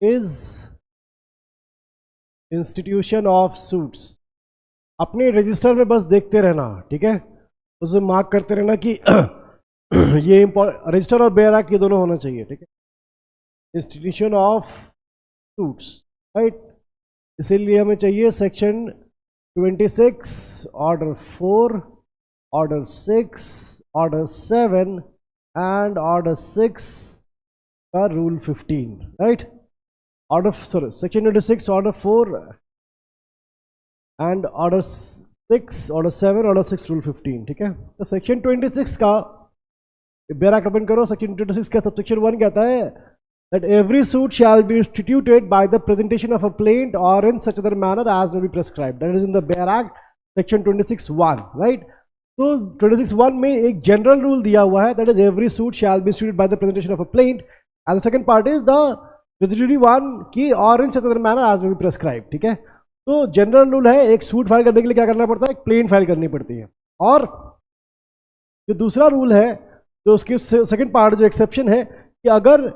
Is institution of suits. अपने register में बस देखते रहना, ठीक है, उसे मार्क करते रहना कि ये रजिस्टर और बेयर एक्ट ये दोनों होना चाहिए, ठीक है। इंस्टीट्यूशन ऑफ सूट्स, राइट, इसीलिए हमें चाहिए section 26, order 4, order 6, order 7 and order 6 का rule 15, right. Order section 26, order 4 and order 6, order 7, order 6, rule 15, ठीक है। तो सेक्शन 26 का बेयर एक्ट ओपन करो। सेक्शन 26 का सबसेक्शन 1 कहता है that every suit shall be instituted by the presentation of a plaint or in such other manner as may be prescribed. That is in the Bear Act, section 26(1), right? तो 26(1) में एक general rule दिया हुआ है, that is every suit shall be instituted by the presentation of a plaint, and the second part is the residuary one की or in such other manner as may be prescribed, ठीक है। तो general rule है, एक suit file करने के लिए क्या करना पड़ता है, एक प्लेन फाइल करनी पड़ती है। और जो दूसरा रूल है, जो उसकी सेकंड पार्ट जो एक्सेप्शन है, कि अगर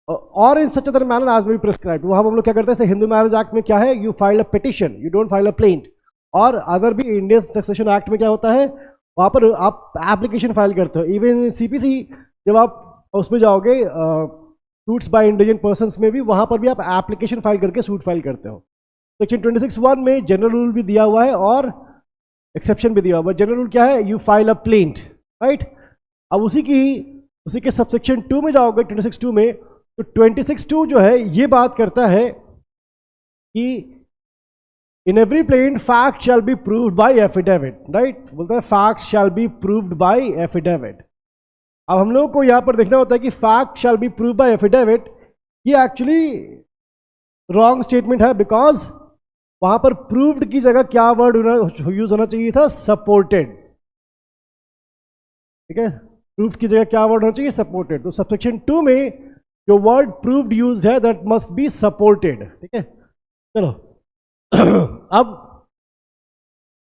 और in such other manner as may be prescribed, वहां हम लोग क्या करते हैं, हिंदू मैरिज एक्ट में क्या है, you file a petition, you don't file a plaint. और अदर भी इंडियन सक्सेशन एक्ट में क्या होता है, वहां पर आप एप्लीकेशन फाइल करते हो। इवन सीपीसी जब आप उसमें जाओगे सूट्स बाय इंडिजिन पर्सन्स में भी, वहां पर भी आप एप्लीकेशन फाइल करके सूट फाइल करते हो। सेक्शन 26(1) में जनरल रूल भी दिया हुआ है और एक्सेप्शन भी दिया हुआ है। जनरल रूल क्या है, you file a plaint, right. अब उसी के सबसेक्शन 2 में जाओगे, 26(2) में, तो 26(2) जो है ये बात करता है कि in every plaint fact shall be proved bye affidavit, right. बोलता है fact shall be proved bye affidavit. अब हम लोगों को यहां पर देखना होता है कि fact shall be proved bye affidavit, ये एक्चुअली रॉन्ग स्टेटमेंट है, बिकॉज वहां पर प्रूव्ड की जगह क्या वर्ड यूज होना चाहिए था, सपोर्टेड, ठीक है। प्रूव्ड की जगह क्या वर्ड होना चाहिए, सपोर्टेड। तो सबसेक्शन 2 में जो वर्ड प्रूव्ड यूज्ड है, दैट मस्ट बी सपोर्टेड, ठीक है। चलो अब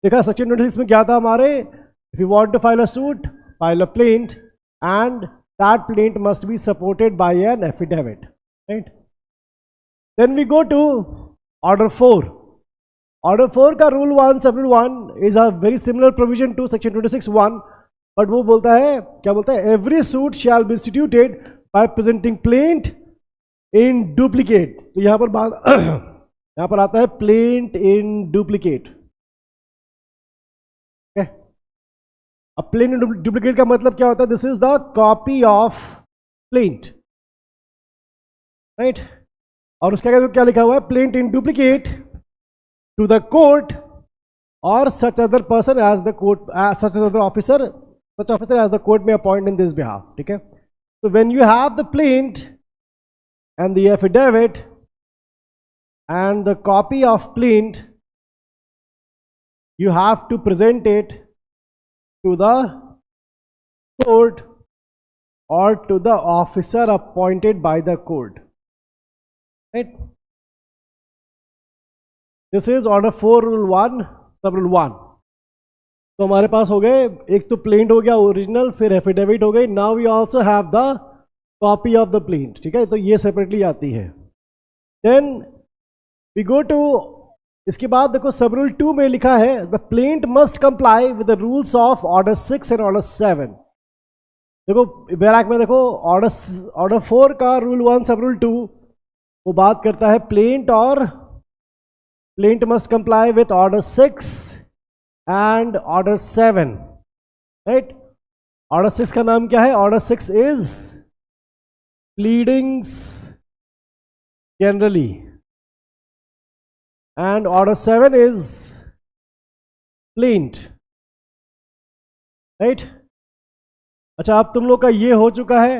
देखा सेक्शन 26 में क्या था हमारे, if you want to file a suit, file a plaint and that plaint must be supported by an affidavit, right. Then we go to order 4। Order 4 का rule 1, sub rule 1 is a very similar provision to section 26(1), but वो बोलता है, क्या बोलता है, every suit shall be instituted by presenting plaint in duplicate। तो यहां पर बात यहां पर आता है plaint in duplicate, okay? अब plaint in duplicate का मतलब क्या होता है, this is the copy of plaint, right? और उसके आगे क्या लिखा हुआ है, plaint in duplicate to the court or such other person as the court, such other officer, such officer as the court may appoint in this behalf, ठीक है। So when you have the plaint and the affidavit and the copy of plaint, you have to present it to the court or to the officer appointed by the court, right? This is order 4 rule 1, sub rule 1. तो हमारे पास हो गए, एक तो plaint हो गया original, फिर affidavit हो गई, now we also have the copy of the plaint, ठीक है। तो ये सेपरेटली आती है। देन वी गो टू, इसके बाद देखो सब रूल 2 में लिखा है, the plaint must comply with the rules of order 6 and order 7। देखो बेयर एक्ट में देखो ऑर्डर 4 का रूल 1 सब रूल 2 वो बात करता है प्लेंट, और plaint must comply with order 6 and order 7, right? Order 6 का नाम क्या है, order 6 is pleadings generally and order 7 is plaint, right? अच्छा, अब तुम लोग का ये हो चुका है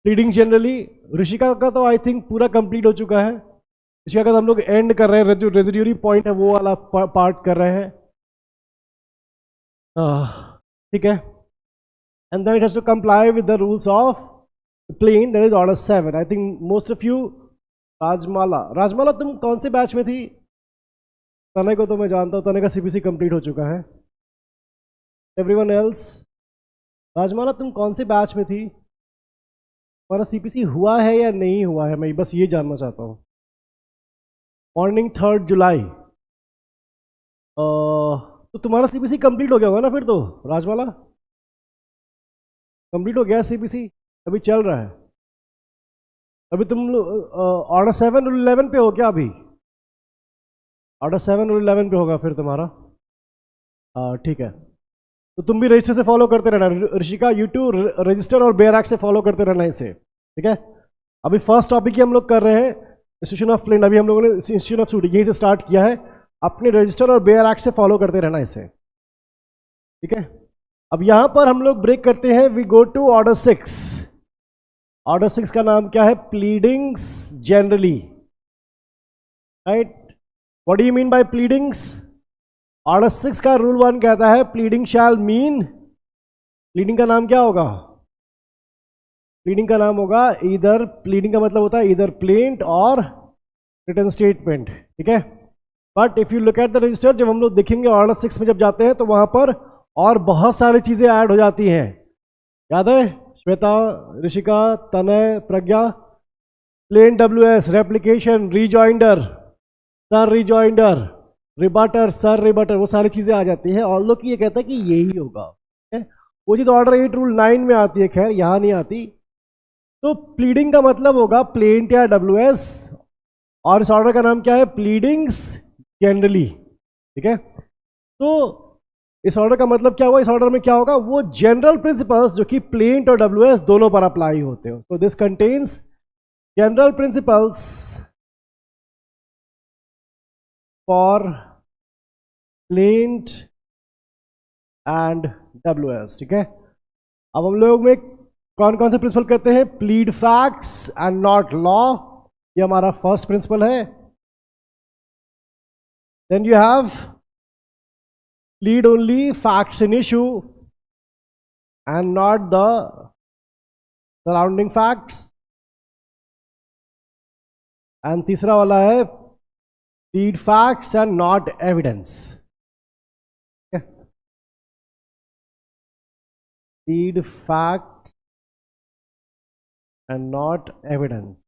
pleading generally। ऋषिका का तो आई थिंक पूरा कंप्लीट हो चुका है। ऋषिका का हम लोग एंड कर रहे हैं, जो रेजिड्यूरी पॉइंट है वो वाला पार्ट कर रहे हैं, ठीक है। And then it has to comply with the rules of plaint, that is order 7। I think most of you, Rajmala तुम कौन से बैच में थी? तने को तो मैं जानता हूँ, तने का सीपीसी कंप्लीट हो चुका है। एवरीवन एल्स, राजमाला तुम कौन से बैच में थी? हमारा सीपीसी हुआ है या नहीं हुआ है, मैं बस ये जानना चाहता हूँ। मॉर्निंग 3 जुलाई, तो तुम्हारा सीपीसी कंप्लीट हो गया होगा ना फिर तो, राजवाला कंप्लीट हो गया सीपीसी, अभी चल रहा है। अभी तुम ऑर्डर 7 और 11 पे हो क्या अभी? ऑर्डर 7 और 11 पे होगा फिर तुम्हारा। ठीक है, तो तुम भी रजिस्टर से फॉलो करते रहना ऋषिका, यूट्यूब रजिस्टर और बेयर एक्ट से फॉलो करते रहना इसे, ठीक है। अभी फर्स्ट टॉपिक ही हम लोग कर रहे हैं इंस्टीट्यूशन ऑफ प्लेन, अभी हम लोगों ने इंस्टीट्यूशन ऑफ शूटिंग यहीं से स्टार्ट किया है। अपने रजिस्टर और बेयर एक्ट से फॉलो करते रहना इसे, ठीक है। अब यहां पर हम लोग ब्रेक करते हैं, we go to order 6। Order 6 का नाम क्या है? Pleadings generally, right. What do you mean by pleadings? Order 6 का रूल 1 कहता है प्लीडिंग शैल मीन, प्लीडिंग का नाम क्या होगा? प्लीडिंग का नाम होगा इधर, प्लीडिंग का मतलब होता है इधर प्लेंट और रिटन स्टेटमेंट, ठीक है। But if you look at the register, जब हम लोग देखेंगे ऑर्डर 6 में जब जाते हैं तो वहां पर और बहुत सारी चीजें ऐड हो जाती हैं, याद है Shweta, Rishika, Tanay, Pragya? Plaint WS, replication, rejoinder, sir rejoinder, rebuttal, sir rebuttal, वो सारी चीजें आ जाती हैं। ऑल्दो कि ये कहता है कि यही होगा, वो चीज ऑर्डर 8 रूल 9 में आती है, खैर यहां नहीं आती। तो प्लीडिंग का मतलब होगा प्लेंट या WS, और इस ऑर्डर का नाम क्या है? प्लीडिंग्स जनरली, ठीक है। तो इस ऑर्डर का मतलब क्या हुआ? इस ऑर्डर में क्या होगा? वो जनरल प्रिंसिपल्स जो कि प्लेंट और WS दोनों पर अप्लाई होते हैं। So this contains general principles for plaint and WS, ठीक है। अब हम लोग में कौन कौन से प्रिंसिपल करते हैं? Plead facts and not law, ये हमारा फर्स्ट प्रिंसिपल है। Then you have plead only facts in issue and not the surrounding facts. And तीसरा वाला है plead facts and not evidence, plead facts and not evidence.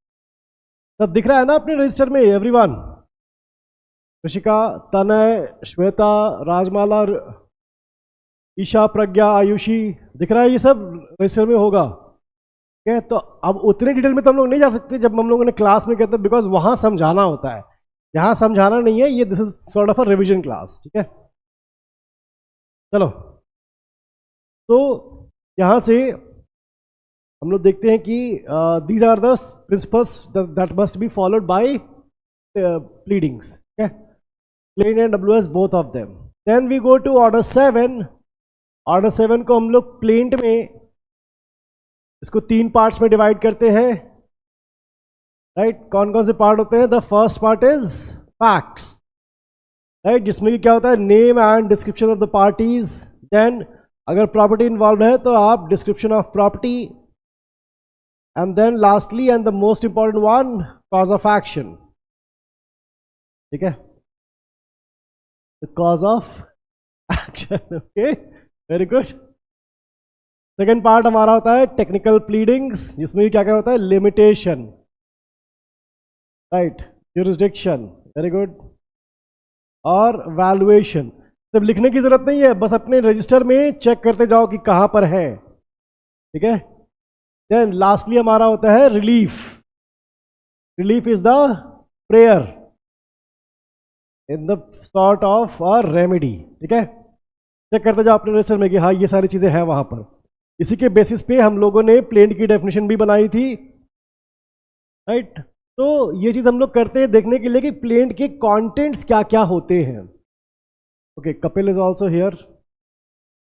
तब दिख रहा है ना अपने रजिस्टर में एवरीवन? ऋषिका, तनय, श्वेता, राजमाला, ईशा, प्रज्ञा, आयुषी, दिख रहा है ये सब रजिस्टर में होगा, ठीक है। तो अब उतने डिटेल में तो हम लोग नहीं जा सकते जब हम लोगों ने क्लास में कहते हैं, बिकॉज वहां समझाना होता है, यहां समझाना नहीं है, ये this is sort of a revision class, ठीक है। चलो, तो यहां से हम लोग देखते हैं कि these are the principles that must be followed by pleadings, ठीक है, plaint and WS both of them. Then we go to order 7। Order 7 को हम लोग प्लेंट में इसको 3 पार्ट्स में डिवाइड करते हैं, राइट। कौन कौन से पार्ट होते हैं? The first part is facts, right, जिसमें कि क्या होता है? Name and description of the parties. Then अगर प्रॉपर्टी इन्वॉल्व है तो आप description of property, and then lastly and the most important one, cause of action, ठीक है, the cause of action, okay, very good. Second part हमारा होता है technical pleadings, जिसमें क्या क्या होता है? Limitation, right, jurisdiction, very good, और वैल्यूएशन। तब लिखने की जरूरत नहीं है, बस अपने रजिस्टर में चेक करते जाओ कि कहां पर है, ठीक है। देन लास्टली हमारा होता है relief. Relief is the prayer in the sort of a remedy, ठीक है। चेक करते जाओ अपने रजिस्टर में कि हाँ ये सारी चीजें हैं वहां पर। इसी के बेसिस पे हम लोगों ने प्लेंट की डेफिनेशन भी बनाई थी, राइट। तो ये चीज हम लोग करते हैं देखने के लिए कि प्लेंट के कंटेंट्स क्या क्या होते हैं। Okay, Kapil is also here.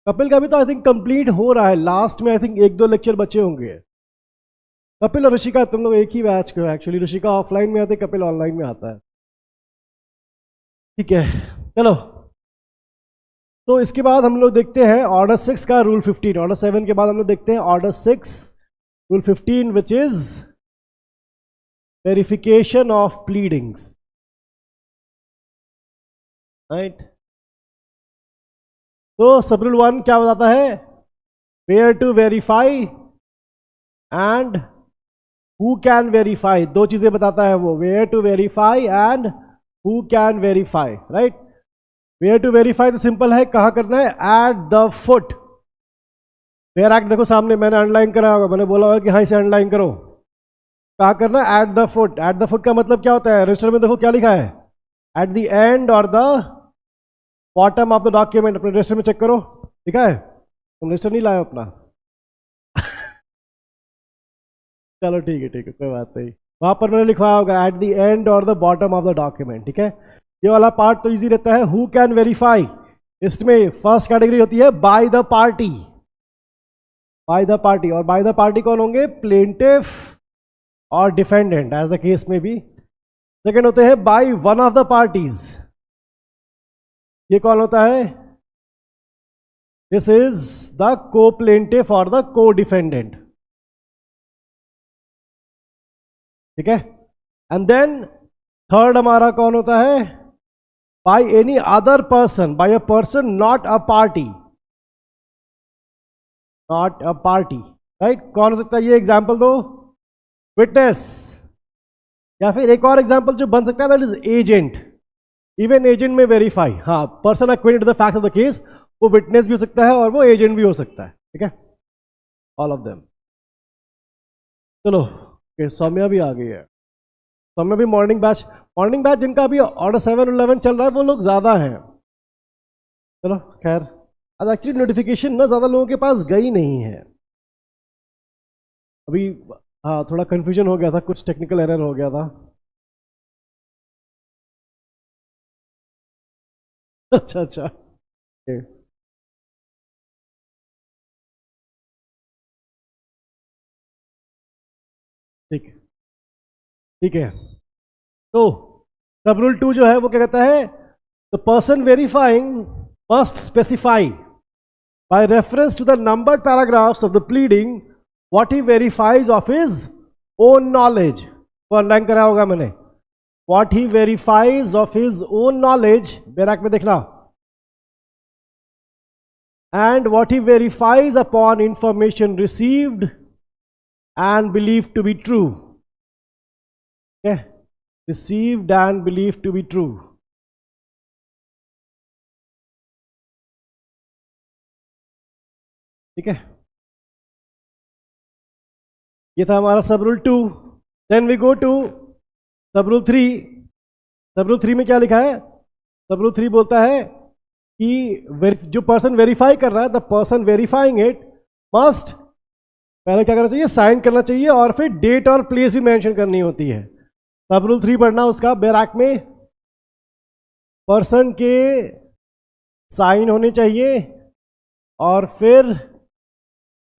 Kapil का भी तो आई थिंक कंप्लीट हो रहा है, लास्ट में आई थिंक 1-2 लेक्चर बचे होंगे। कपिल और ऋषिका तुम लोग एक ही बैच के हो एक्चुअली, ऋषिका ऑफलाइन में आते, कपिल ऑनलाइन में आता है, ठीक है। चलो, तो इसके बाद हम लोग देखते हैं ऑर्डर 6 का रूल 15। ऑर्डर 7 के बाद हम लोग देखते हैं order 6 rule 15, which is verification of pleadings, right. तो सब रूल 1 क्या बताता है? Where to verify and who can verify, दो चीजें बताता है वो, where to verify and who can verify, right. Where to verify तो सिंपल है, कहाँ करना है, at the foot. Where act देखो सामने मैंने अंडरलाइन करा होगा, मैंने बोला होगा कि हाँ इसे अंडरलाइन करो। कहाँ करना है, at the foot. Eight the foot का मतलब क्या होता है, रजिस्टर में देखो क्या लिखा है, एट द एंड और the bottom of the document. अपने रजिस्टर में चेक करो, लिखा है, तुम रजिस्टर नहीं लाए अपना। चलो ठीक है कोई बात नहीं, वहां पर मैंने लिखवाया होगा एट द एंड और the bottom of the document, ठीक है। ये वाला पार्ट तो इजी रहता है। हु कैन वेरीफाई, इसमें फर्स्ट कैटेगरी होती है by the party, by the party. और बाय द पार्टी कौन होंगे, प्लेंटिफ और डिफेंडेंट एज द केस में भी। सेकेंड होते हैं by one of the parties, ये कौन होता है, this is the co plaintiff और द को डिफेंडेंट, ठीक है। एंड देन थर्ड हमारा कौन होता है, by any other person, by a person not a party, not a party, right. कौन हो सकता है, ये एग्जाम्पल दो, विटनेस, या फिर एक और एग्जाम्पल जो बन सकता है that is agent. Even agent में वेरीफाई, हाँ, person acquainted the fact of the case, वो विटनेस भी हो सकता है और वो एजेंट भी हो सकता है, ठीक है, ऑल ऑफ देम। चलो सौम्या भी आ गई है, सौम्या भी मॉर्निंग बैच, मॉर्निंग बैच जिनका अभी ऑर्डर 7-11 चल रहा है वो लोग ज्यादा हैं। चलो खैर, आज एक्चुअली नोटिफिकेशन ना ज्यादा लोगों के पास गई नहीं है अभी, हाँ थोड़ा कंफ्यूजन हो गया था, कुछ टेक्निकल एरर हो गया था। अच्छा अच्छा, ठीक ठीक है। तो सब रूल 2 जो है वो क्या कहता है, the person verifying must specify by reference to the numbered paragraphs of the pleading what he verifies of his own knowledge, वो अंडरलाइन करा होगा मैंने, what he verifies of his own knowledge, bare act में देखना, and what he verifies upon information received and believed to be true, okay, received and believed to be true, ठीक है। ये था हमारा sub rule 2। Then we go to sub rule 3। Sub rule 3 में क्या लिखा है, सब रूल 3 बोलता है कि जो पर्सन वेरीफाई कर रहा है, the person verifying it must पहले क्या करना चाहिए, साइन करना चाहिए और फिर डेट और प्लेस भी मेंशन करनी होती है। सब रूल 3 पढ़ना उसका, बैराक में पर्सन के साइन होने चाहिए और फिर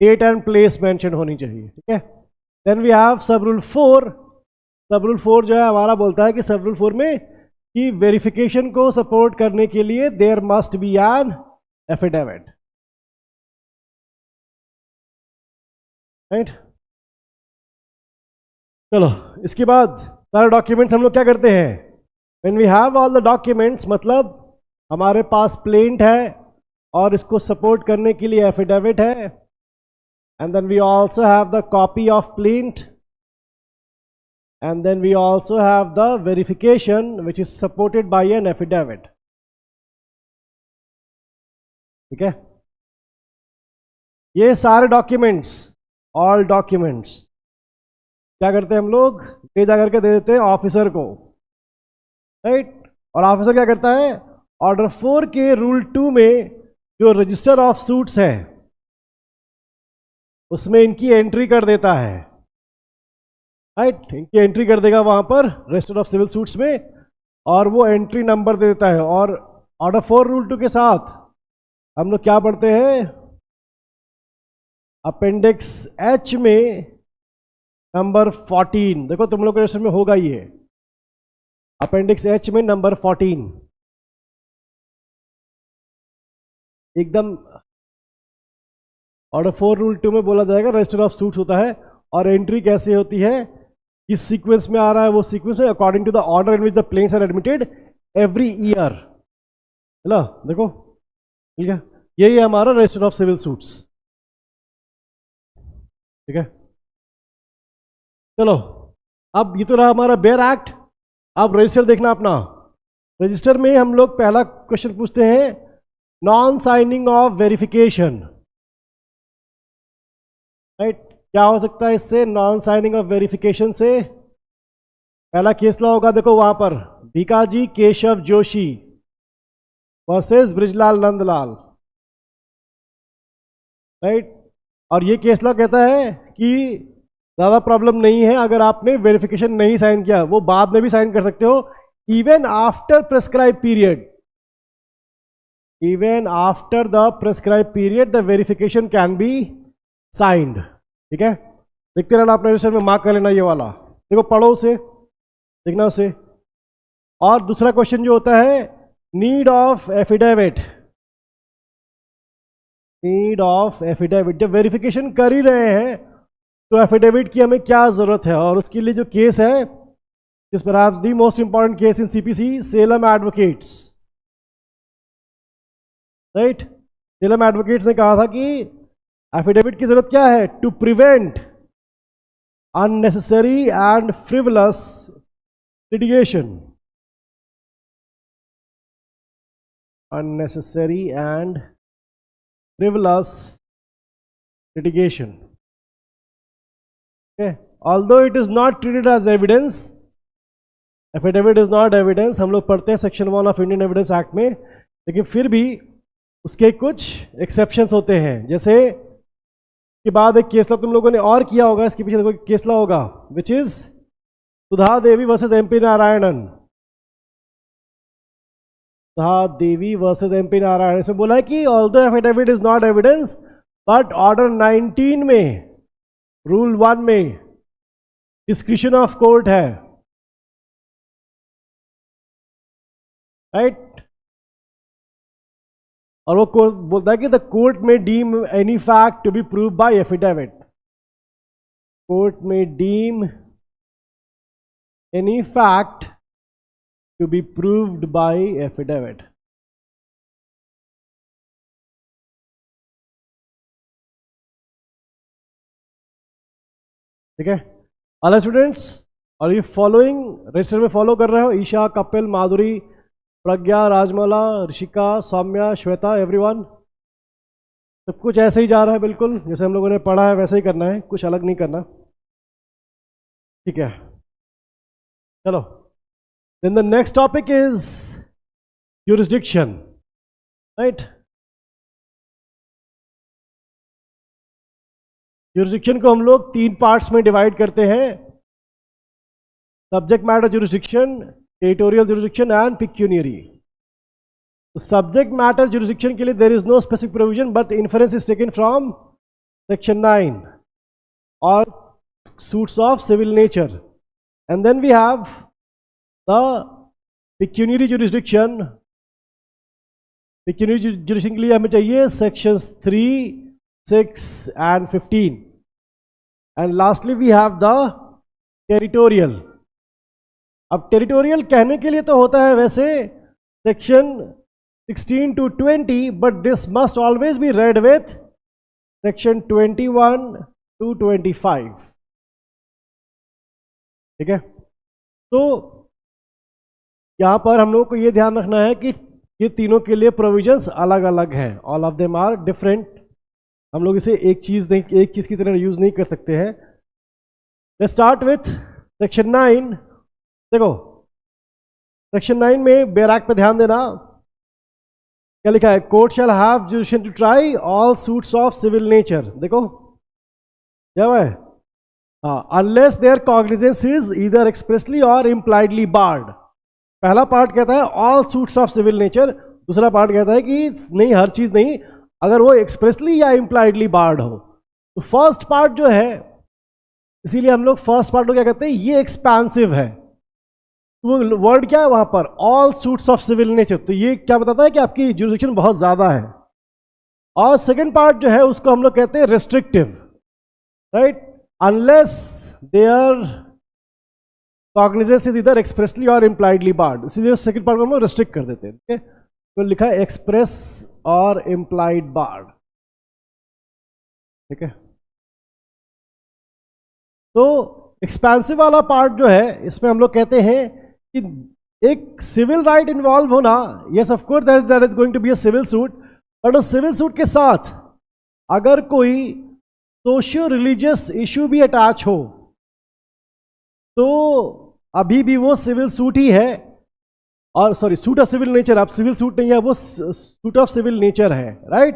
डेट एंड प्लेस मेंशन होनी चाहिए, ठीक है। देन वी हैव सब रूल 4। सब रूल 4 जो है हमारा बोलता है कि सब रूल 4 में कि वेरिफिकेशन को सपोर्ट करने के लिए there must be an affidavit, right. चलो इसके बाद सारे डॉक्यूमेंट्स हम लोग क्या करते हैं, when we have all the documents, मतलब हमारे पास प्लेंट है और इसको सपोर्ट करने के लिए एफिडेविट है, and then we also have the copy of plaint, and then we also have the verification which is supported by an affidavit, ठीक है। ये सारे डॉक्यूमेंट्स, ऑल डॉक्यूमेंट्स क्या करते हैं हम लोग, ले जा करके दे देते हैं ऑफिसर को, राइट। और ऑफिसर क्या करता है, ऑर्डर 4 के रूल 2 में जो रजिस्टर ऑफ सूट्स है उसमें इनकी एंट्री कर देता है, राइट, इनकी एंट्री कर देगा वहां पर रजिस्टर ऑफ सिविल सूट्स में, और वो एंट्री नंबर दे देता है। और ऑर्डर 4 रूल 2 के साथ हम लोग क्या पढ़ते हैं, अपेंडिक्स एच में नंबर 14, देखो तुम लोग के रजिस्टर में होगा ये, अपेंडिक्स एच में नंबर 14 एकदम ऑर्डर 4 रूल 2 में बोला जाएगा रजिस्टर ऑफ सूट्स होता है, और एंट्री कैसे होती है, किस सीक्वेंस में आ रहा है, वो सीक्वेंस है according to the order in which the plaints are admitted every year. Hello देखो, ठीक है, यही है हमारा रजिस्टर ऑफ सिविल सूट्स, ठीक है। चलो, अब ये तो रहा हमारा बेयर एक्ट। अब रजिस्टर देखना अपना। रजिस्टर में हम लोग पहला क्वेश्चन पूछते हैं, non signing off verification. Right, क्या हो सकता है इससे? नॉन साइनिंग ऑफ वेरिफिकेशन से पहला केस लॉ होगा, देखो वहां पर, भीकाजी केशव जोशी वर्सेस ब्रिजलाल नंदलाल। राइट, और ये केस लॉ कहता है कि ज़्यादा प्रॉब्लम नहीं है अगर आपने वेरिफिकेशन नहीं साइन किया, वो बाद में भी साइन कर सकते हो, even after prescribe period. Even after the prescribe period the verification can be signed. ठीक है, देखते रहना अपने रजिस्टर में, मार्क कर लेना ये वाला। देखो, पढ़ो उसे, देखना उसे। और दूसरा क्वेश्चन जो होता है, need of affidavit. Need of affidavit, जब वेरिफिकेशन कर ही रहे हैं तो एफिडेविट की हमें क्या जरूरत है? और उसके लिए जो केस है, is perhaps the most important case in CPC, Salem advocates. Right, Salem advocates ने कहा था कि एफिडेविट की जरूरत क्या है? To prevent unnecessary and frivolous litigation. unnecessary and frivolous litigation. Okay, although it is not treated as evidence, affidavit is not evidence, हम लोग पढ़ते हैं section 1 of Indian evidence act में, लेकिन फिर भी उसके कुछ एक्सेप्शंस होते हैं। जैसे के बाद एक केस लॉ तुम लोगों ने और किया होगा, इसके पीछे देखो केस लॉ होगा, which is Sudha Devi versus MP Narayanan. Devi versus MP Narayan, इसमें बोला है कि although affidavit is not evidence, but order 19 में, रूल 1 में डिस्क्रिशन ऑफ कोर्ट है। राइट, और वो कोर्ट बोलता है कि the court may deem any fact to be prove by affidavit. Court may deem any fact to be proved by affidavit. ठीक है, all students, are you following? Register में follow कर रहे हो? ईशा, कपिल, माधुरी, प्रज्ञा, राजमाला, ऋषिका, सौम्या, श्वेता, एवरीवन, सब कुछ ऐसे ही जा रहा है, बिल्कुल जैसे हम लोगों ने पढ़ा है वैसे ही करना है, कुछ अलग नहीं करना। ठीक है, चलो। Then the next topic is jurisdiction, right? Jurisdiction को हम लोग 3 पार्ट्स में डिवाइड करते हैं, subject matter jurisdiction, territorial jurisdiction and pecuniary. तो सब्जेक्ट मैटर जुरिस्डिक्शन के लिए there is no specific provision, but inference is taken from section 9 और suits of civil nature. And then we have the pecuniary jurisdiction। pecuniary jurisdiction के लिए हमें चाहिए sections 3, 6 and 15, and lastly we have the territorial। अब territorial कहने के लिए तो होता है वैसे section 16 to 20, but this must always be read with section 21 to 25। ठीक है, तो यहां पर हम लोग को यह ध्यान रखना है कि ये तीनों के लिए प्रोविजंस अलग अलग हैं, all of them are different. हम लोग इसे एक चीज की तरह यूज नहीं कर सकते हैं। Let's start with section 9। देखो, सेक्शन 9 में बेयर एक्ट पे ध्यान देना, क्या लिखा है? Court shall have jurisdiction to try all suits of civil nature. देखो क्या है, unless there cognizance is either expressly or impliedly barred. पहला पार्ट कहता है all suits of civil nature, दूसरा पार्ट कहता है कि नहीं, हर चीज नहीं, अगर वो एक्सप्रेसली या इम्प्लाइडली बार्ड हो। तो फर्स्ट पार्ट जो है, इसीलिए हम लोग फर्स्ट पार्ट को क्या कहते हैं, ये एक्सपेंसिव है। तो वो वर्ड क्या है वहां पर? All suits of civil nature. तो ये क्या बताता है कि आपकी जुरिडिक्शन बहुत ज्यादा है। और सेकेंड पार्ट जो है उसको हम लोग कहते हैं restrictive. Right, unless there cognizance is either expressly or impliedly barred, इसलिए सेकंड पार्ट को हम लोग रेस्ट्रिक्ट कर देते हैं। ठीक है, तो लिखा है एक्सप्रेस और इम्प्लाइड बार्ड। ठीक है, तो एक्सपेंसिव वाला पार्ट जो है इसमें हम लोग कहते हैं कि एक सिविल राइट इन्वॉल्व होना, yes of course that is going to be a civil suit, but उस सिविल सूट के साथ अगर कोई सोशियो रिलीजियस इशू भी अटैच हो तो अभी भी वो सिविल सूट ही है, और sorry suit of civil nature, अब सिविल सूट नहीं है, वो सूट ऑफ सिविल नेचर है, राइट।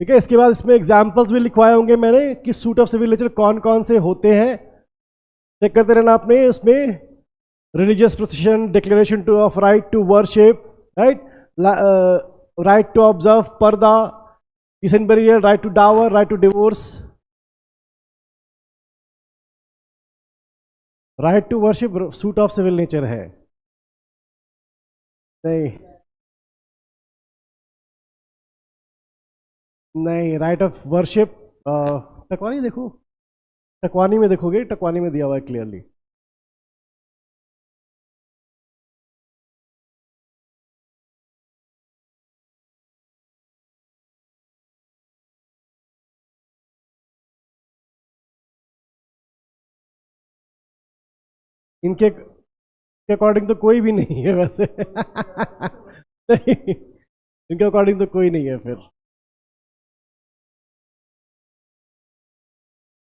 ठीक है, इसके बाद इसमें एग्जाम्पल्स भी लिखवाए होंगे मैंने कि सूट ऑफ सिविल नेचर कौन कौन से होते हैं, चेक करते रहना आपने। उसमें religious procession, declaration to of right to worship, right, right to observe purdah, decent burial, right to dower, right to divorce, right to worship suit of civil nature है। नहीं नहीं, राइट ऑफ वर्शिप टकवानी देखो, टकवानी में देखोगे, टकवानी में दिया हुआ है क्लियरली। इनके अकॉर्डिंग तो कोई भी नहीं है वैसे नहीं, इनके अकॉर्डिंग तो कोई नहीं है फिर।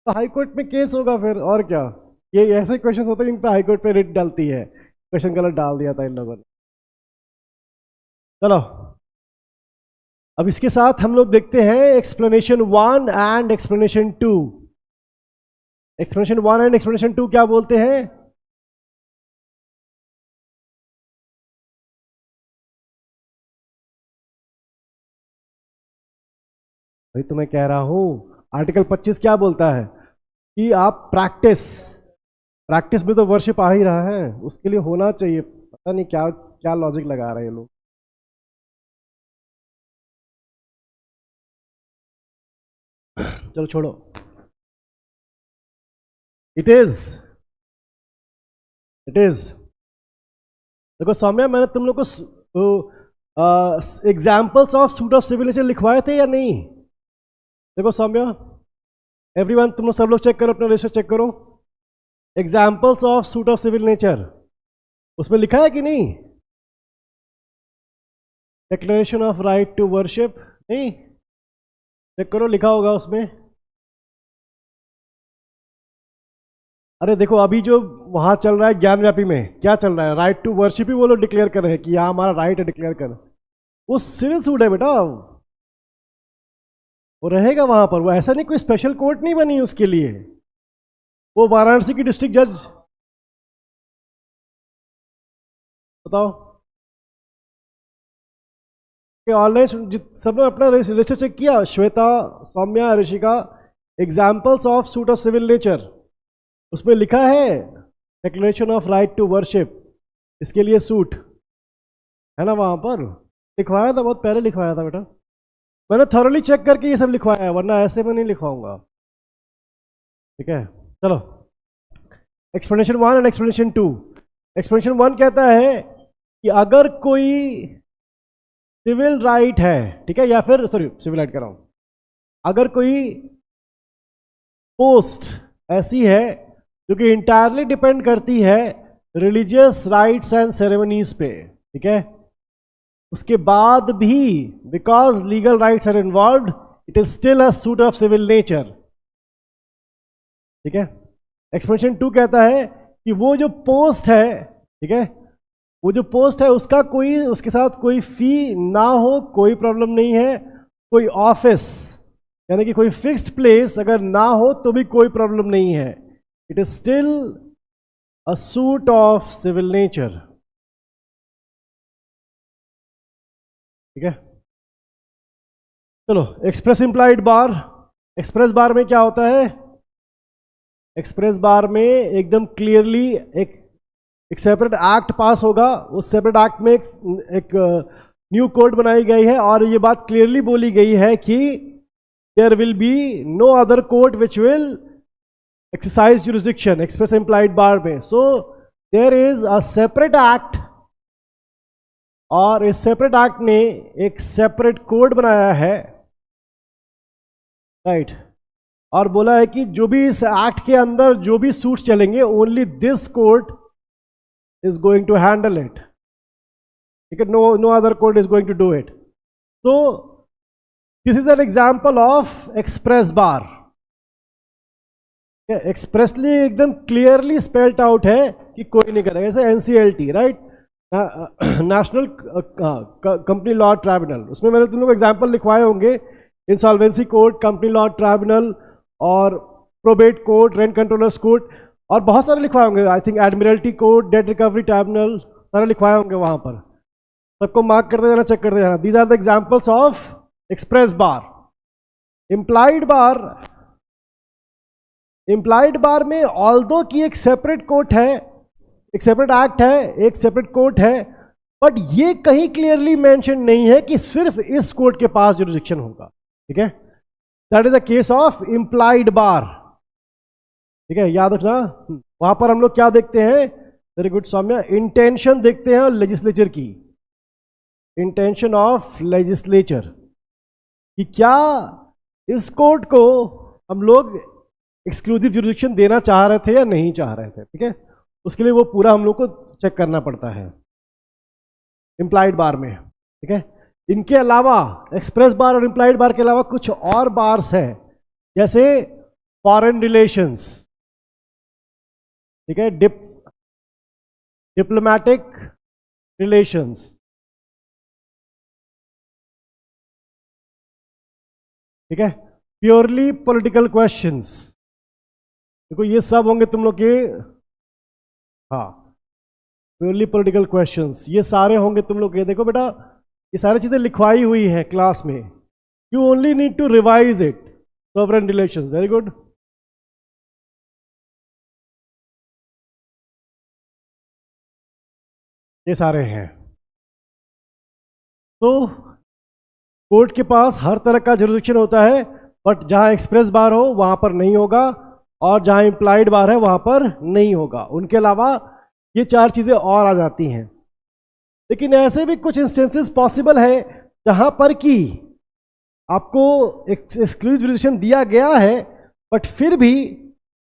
तो हाई कोर्ट में केस होगा फिर, और क्या, ये ऐसे क्वेश्चन होते हैं इन पे हाई कोर्ट पे रिट डालती है, क्वेश्चन गलत डाल दिया था इन लोगों ने। चलो अब इसके साथ हम लोग देखते हैं explanation 1 and explanation 2। Explanation 1 and explanation 2 क्या बोलते हैं? भाई तो मैं कह रहा हूं आर्टिकल 25 क्या बोलता है कि आप प्रैक्टिस में तो वर्शिप आ ही रहा है, उसके लिए होना चाहिए। पता नहीं क्या क्या लॉजिक लगा रहे हैं लोग। चलो छोड़ो, इट इज देखो सौम्या, मैंने तुम लोग को examples of suit of civil nature लिखवाए थे या नहीं? देखो सौम्या, एवरीवन, तुम लोग सब लोग चेक करो, अपना रजिस्टर चेक करो। Examples of suit of civil nature उसमें लिखा है कि नहीं? Declaration of right to worship, नहीं? चेक करो, लिखा होगा उसमें। अरे देखो अभी जो वहां चल रहा है ज्ञानव्यापी में क्या चल रहा है, राइट टू वर्शिप ही वो लोग डिक्लेयर कर रहे हैं कि यहाँ हमारा राइट है डिक्लेयर कर, वो सिविल सूट है बेटा, वो रहेगा वहां पर। वो ऐसा नहीं कोई स्पेशल कोर्ट नहीं बनी उसके लिए, वो वाराणसी की डिस्ट्रिक्ट जज, बताओ ऑनलाइन सब ने अपना रजिस्टर चेक किया? Shweta, Saumya, Rishika, examples of suit of civil nature, उसमें लिखा है declaration of right to worship, इसके लिए सूट है ना, वहां पर लिखवाया था, बहुत पहले लिखवाया था बेटा, मैंने थॉरली चेक करके ये सब लिखवाया है, वरना ऐसे में नहीं लिखवाऊंगा। ठीक है, चलो एक्सप्लेनेशन 1 एंड एक्सप्लेनेशन 2। एक्सप्लेनेशन 1 कहता है कि अगर कोई सिविल राइट है, ठीक है, या फिर सॉरी सिविल राइट कह रहा हूं, अगर कोई पोस्ट ऐसी है जो कि इंटायरली डिपेंड करती है रिलीजियस राइट्स एंड सेरेमनीज पे, ठीक है, उसके बाद भी because legal rights are involve, it is still a suit of civil nature. ठीक है, एक्सप्लेनेशन 2 कहता है कि वो जो पोस्ट है, ठीक है, वो जो पोस्ट है उसका कोई, उसके साथ कोई फी ना हो, कोई प्रॉब्लम नहीं है, कोई ऑफिस यानी कि कोई फिक्स्ड प्लेस अगर ना हो तो भी कोई प्रॉब्लम नहीं है, it is still a suit of civil nature. ठीक है, चलो express implied bar. Express bar में क्या होता है? एक्सप्रेस बार में एकदम क्लियरली एक सेपरेट एक्ट पास होगा, उस सेपरेट एक्ट में एक न्यू कोड बनाई गई है और ये बात क्लियरली बोली गई है कि there will be no other court which will exercise jurisdiction express implied bar में। So there is a separate act और इस सेपरेट एक्ट ने एक सेपरेट कोड बनाया है, राइट, और बोला है कि जो भी इस एक्ट के अंदर जो भी सूट्स चलेंगे only this court is going to handle it, ठीक है, no other court is going to do it. तो this is an example of express bar. Expressly एकदम क्लियरली स्पेल्ड आउट है कि कोई नहीं करेगा. जैसे NCLT, right, national company law tribunal, उसमें मैंने तुम लोग एग्जाम्पल लिखवाए होंगे. Insolvency court, company law tribunal और probate court, rent controllers court, और बहुत सारे लिखवाए होंगे. I think Admiralty court, date recovery tribunal, सारे लिखवाए होंगे वहां पर. सबको मार्क करते जाना, चेक करते जाना. These are the examples of express bar. Implied bar, implied bar में ऑल्दो की एक सेपरेट कोर्ट है, एक सेपरेट एक्ट है, एक सेपरेट कोर्ट है, बट ये कहीं क्लियरली मेंशन नहीं है कि सिर्फ इस कोर्ट के पास जुरिडिक्शन होगा. ठीक है, that is the case of implied bar. ठीक है, याद रखना. वहां पर हम लोग क्या देखते हैं, वेरी गुड सौम्या, इंटेंशन देखते हैं लेजिस्लेचर की, इंटेंशन ऑफ लेजिस्लेचर, कि क्या इस कोर्ट को हम लोग एक्सक्लूसिव जुरिडिक्शन देना चाह रहे थे या नहीं चाह रहे थे. ठीक है, उसके लिए वो पूरा हम लोग को चेक करना पड़ता है इम्प्लाइड बार में. ठीक है, इनके अलावा एक्सप्रेस बार और इम्प्लाइड बार के अलावा कुछ और बार्स हैं, जैसे फॉरेन रिलेशंस. ठीक है, डिप्लोमेटिक रिलेशंस. ठीक है, प्योरली पॉलिटिकल क्वेश्चंस. देखो ये सब होंगे तुम लोग के, हाँ, प्योरली पॉलिटिकल क्वेश्चंस ये सारे होंगे तुम लोग के. देखो बेटा, ये सारी चीजें लिखवाई हुई है क्लास में, you only need to revise it. Sovereign relations, very good. ये सारे हैं. तो कोर्ट के पास हर तरह का जुरिडिक्शन होता है, बट जहां एक्सप्रेस बार हो वहां पर नहीं होगा, और जहां इम्प्लाइड बार है वहां पर नहीं होगा. उनके अलावा ये चार चीजें और आ जाती हैं. लेकिन ऐसे भी कुछ इंस्टेंसेस पॉसिबल है जहां पर कि आपको एक्सक्लूसिव जुरिडिक्शन दिया गया है, बट फिर भी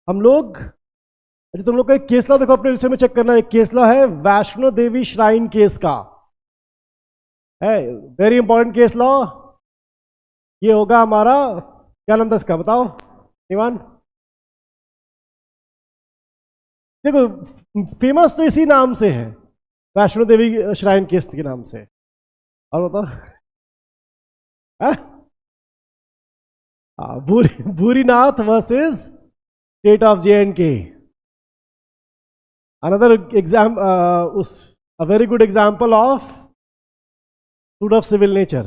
हम लोग, तुम लोग का एक केस लॉ देखो अपने विषय में चेक करना. एक केस लॉ है वैष्णो देवी श्राइन केस का, है वेरी इंपॉर्टेंट केस लॉ. ये होगा हमारा, क्या नाम था इसका बताओ निवान. देखो फेमस तो इसी नाम से है, वैष्णो देवी श्राइन केस के नाम से. और बताओ, Bhurinath versus state of J and K. Another exam, a very good example of suit of civil nature.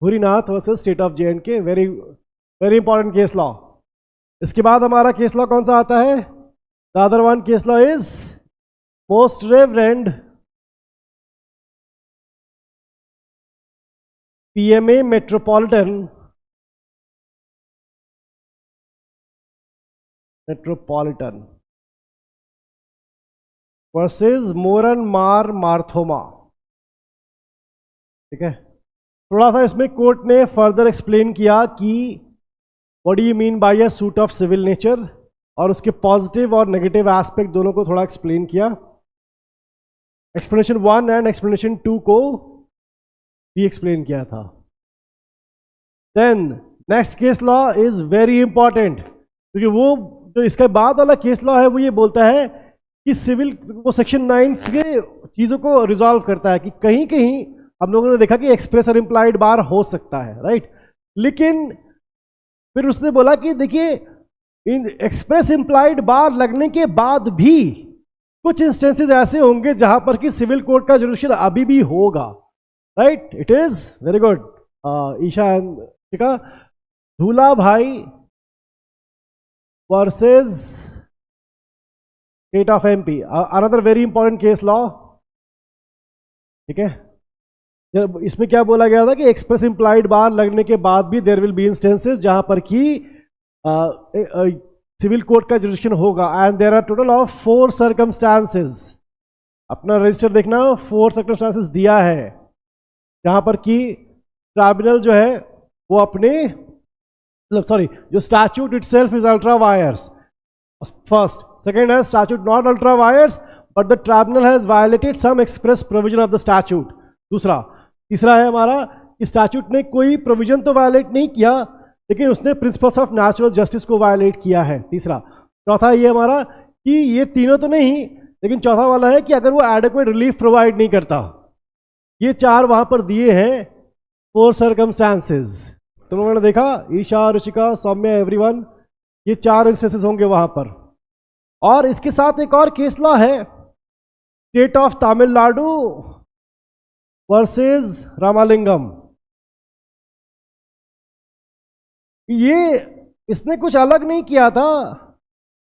Bhurinath versus state of J and K, very very important case law. इसके बाद हमारा केस लॉ कौन सा आता है, the other one case law is most reverend PMA metropolitan versus Moran Mar Marthoma. ठीक है, थोड़ा सा इसमें कोर्ट ने फर्दर एक्सप्लेन किया कि what do you mean by a suit of civil nature, और उसके पॉजिटिव और नेगेटिव एस्पेक्ट दोनों को थोड़ा एक्सप्लेन किया. एक्सप्लेनेशन 1 एंड एक्सप्लेनेशन 2 को भी एक्सप्लेन किया था. Then next case law is very important, क्योंकि वो जो इसके बाद वाला केस लॉ है वो ये बोलता है कि सिविल, वो सेक्शन 9 के चीज़ों को रिजॉल्व करता है कि कहीं कहीं हम लोगों ने देखा कि एक्सप्रेस और इम्प्लाइड बार हो सकता है, राइट. लेकिन फिर उसने बोला कि देखिए इन एक्सप्रेस इम्प्लाइड बार लगने के बाद भी कुछ इंस्टेंसेस ऐसे होंगे जहां पर कि सिविल कोर्ट का जुरिडिक्शन अभी भी होगा, right. It is very good. Isha, ठीक है, Dhulabhai versus state of MP, another very important case law. ठीक है, इसमें क्या बोला गया था कि एक्सप्रेस इम्प्लाइड बार लगने के बाद भी देयर विल बी इंस्टेंसेस जहां पर कि सिविल कोर्ट का जुरिडिक्शन होगा, and there are total of 4 circumstances. अपना रजिस्टर देखना, 4 सर्कमस्टांसेस दिया है जहां पर कि ट्राइब्यूनल जो है वो अपने सॉरी, जो statute itself is ultra vires, first. Second है statute not ultra vires but the tribunal has violated some express provision of the statute. दूसरा. तीसरा है हमारा कि स्टैच्यूट ने कोई प्रोविजन तो वायलेट नहीं किया लेकिन उसने प्रिंसिपल्स ऑफ नेचुरल जस्टिस को वायलेट किया है. तीसरा. चौथा ये हमारा कि ये तीनों तो नहीं, लेकिन चौथा वाला है कि अगर वो एडेक्वेट रिलीफ प्रोवाइड नहीं करता. ये चार वहां पर दिए हैं फोर सर्कमस्टांसेस. तुम लोगों ने देखा, ईशा, ऋषिका, सौम्य, एवरीवन, ये चार इंस्टेंसेस होंगे वहां पर. और इसके साथ एक और केस लॉ है, state of Tamil Nadu versus Ramalingam. ये इसने कुछ अलग नहीं किया था.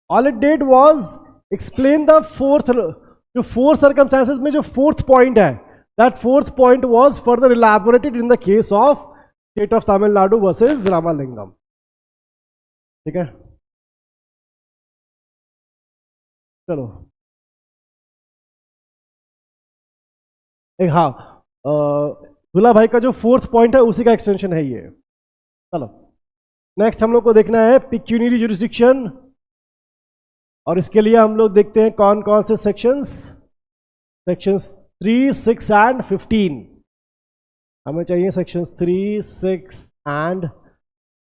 All it did was explain the fourth, जो फोर सर्कमस्टांसेस में जो फोर्थ पॉइंट है, that fourth point was further elaborated in the case of state of Tamil Nadu versus Ramalingam. ठीक है, चलो. हाँ, दुल्ला भाई का जो फोर्थ पॉइंट है उसी का एक्सटेंशन है ये. चलो, नेक्स्ट हम लोग को देखना है पिक्यूनियरी जुरिस्डिक्शन. और इसके लिए हम लोग देखते हैं कौन कौन से सेक्शंस. Sections 3, 6 and 15. हमें चाहिए सेक्शंस 3, 6 एंड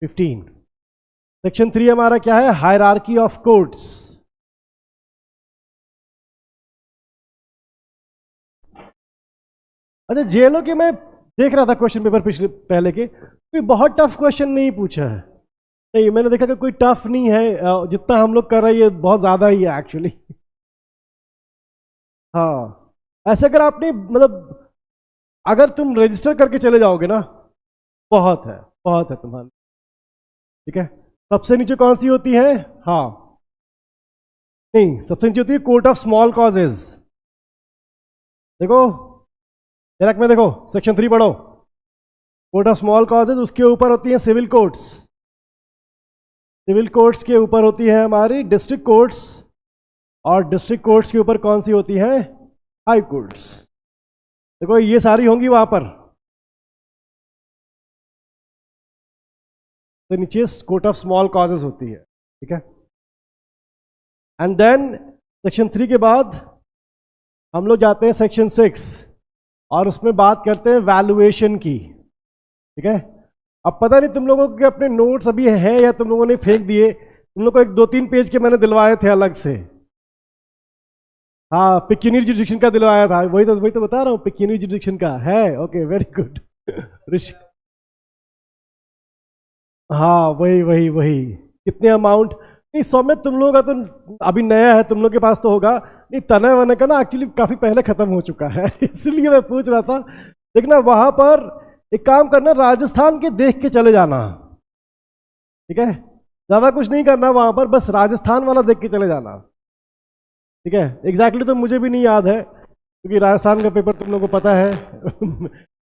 15. सेक्शन 3 हमारा क्या है, हायरार्की ऑफ कोर्ट्स. अच्छा, जेलों के मैं देख रहा था क्वेश्चन पेपर पिछले पहले के, कोई बहुत टफ क्वेश्चन नहीं पूछा है. नहीं, मैंने देखा कि कोई टफ नहीं है. जितना हम लोग कर रहे हैं ये बहुत ज्यादा ही है एक्चुअली. हाँ, ऐसे अगर आपने मतलब अगर तुम रजिस्टर करके चले जाओगे ना, बहुत है, बहुत है तुम्हारे. ठीक है, सबसे नीचे कौन सी होती है, हाँ नहीं, सबसे नीचे होती है कोर्ट ऑफ स्मॉल कॉजेज. देखो डायरेक्ट में, देखो सेक्शन 3 पढ़ो, कोर्ट ऑफ स्मॉल कॉजेज. उसके ऊपर होती है सिविल कोर्ट्स. सिविल कोर्ट्स के ऊपर होती है हमारी डिस्ट्रिक्ट कोर्ट्स. और डिस्ट्रिक्ट कोर्ट्स के ऊपर कौन सी होती है, हाई कोर्ट्स. देखो ये सारी होंगी वहां पर. तो नीचे कोर्ट ऑफ स्मॉल कॉजेज होती है. ठीक है, एंड देन सेक्शन 3 के बाद हम लोग जाते हैं सेक्शन 6 और उसमें बात करते हैं वैल्यूएशन की. ठीक है, अब पता नहीं तुम लोगों के अपने नोट्स अभी है या तुम लोगों ने फेंक दिए. तुम लोग को 1-2-3 पेज के मैंने दिलवाए थे अलग से. हाँ, पिक्यूनियरी जुरिस्डिक्शन का दिलवाया था. वही तो बता रहा हूँ, पिक्यूनियरी जुरिस्डिक्शन का है. Okay, very good. ऋषि, हाँ वही वही वही. कितने अमाउंट, नहीं सौम्य तुम लोग का तो अभी नया है, तुम लोग के पास तो होगा. नहीं, तनय वनय का ना एक्चुअली काफी पहले खत्म हो चुका है. इसलिए मैं पूछ रहा था. देखना वहां पर एक काम करना, राजस्थान के देख के चले जाना. ठीक है, ज्यादा कुछ नहीं करना वहां पर, बस राजस्थान वाला देख के चले जाना. ठीक है, एग्जैक्टली तो मुझे भी नहीं याद है क्योंकि राजस्थान का पेपर तुम लोगों को पता है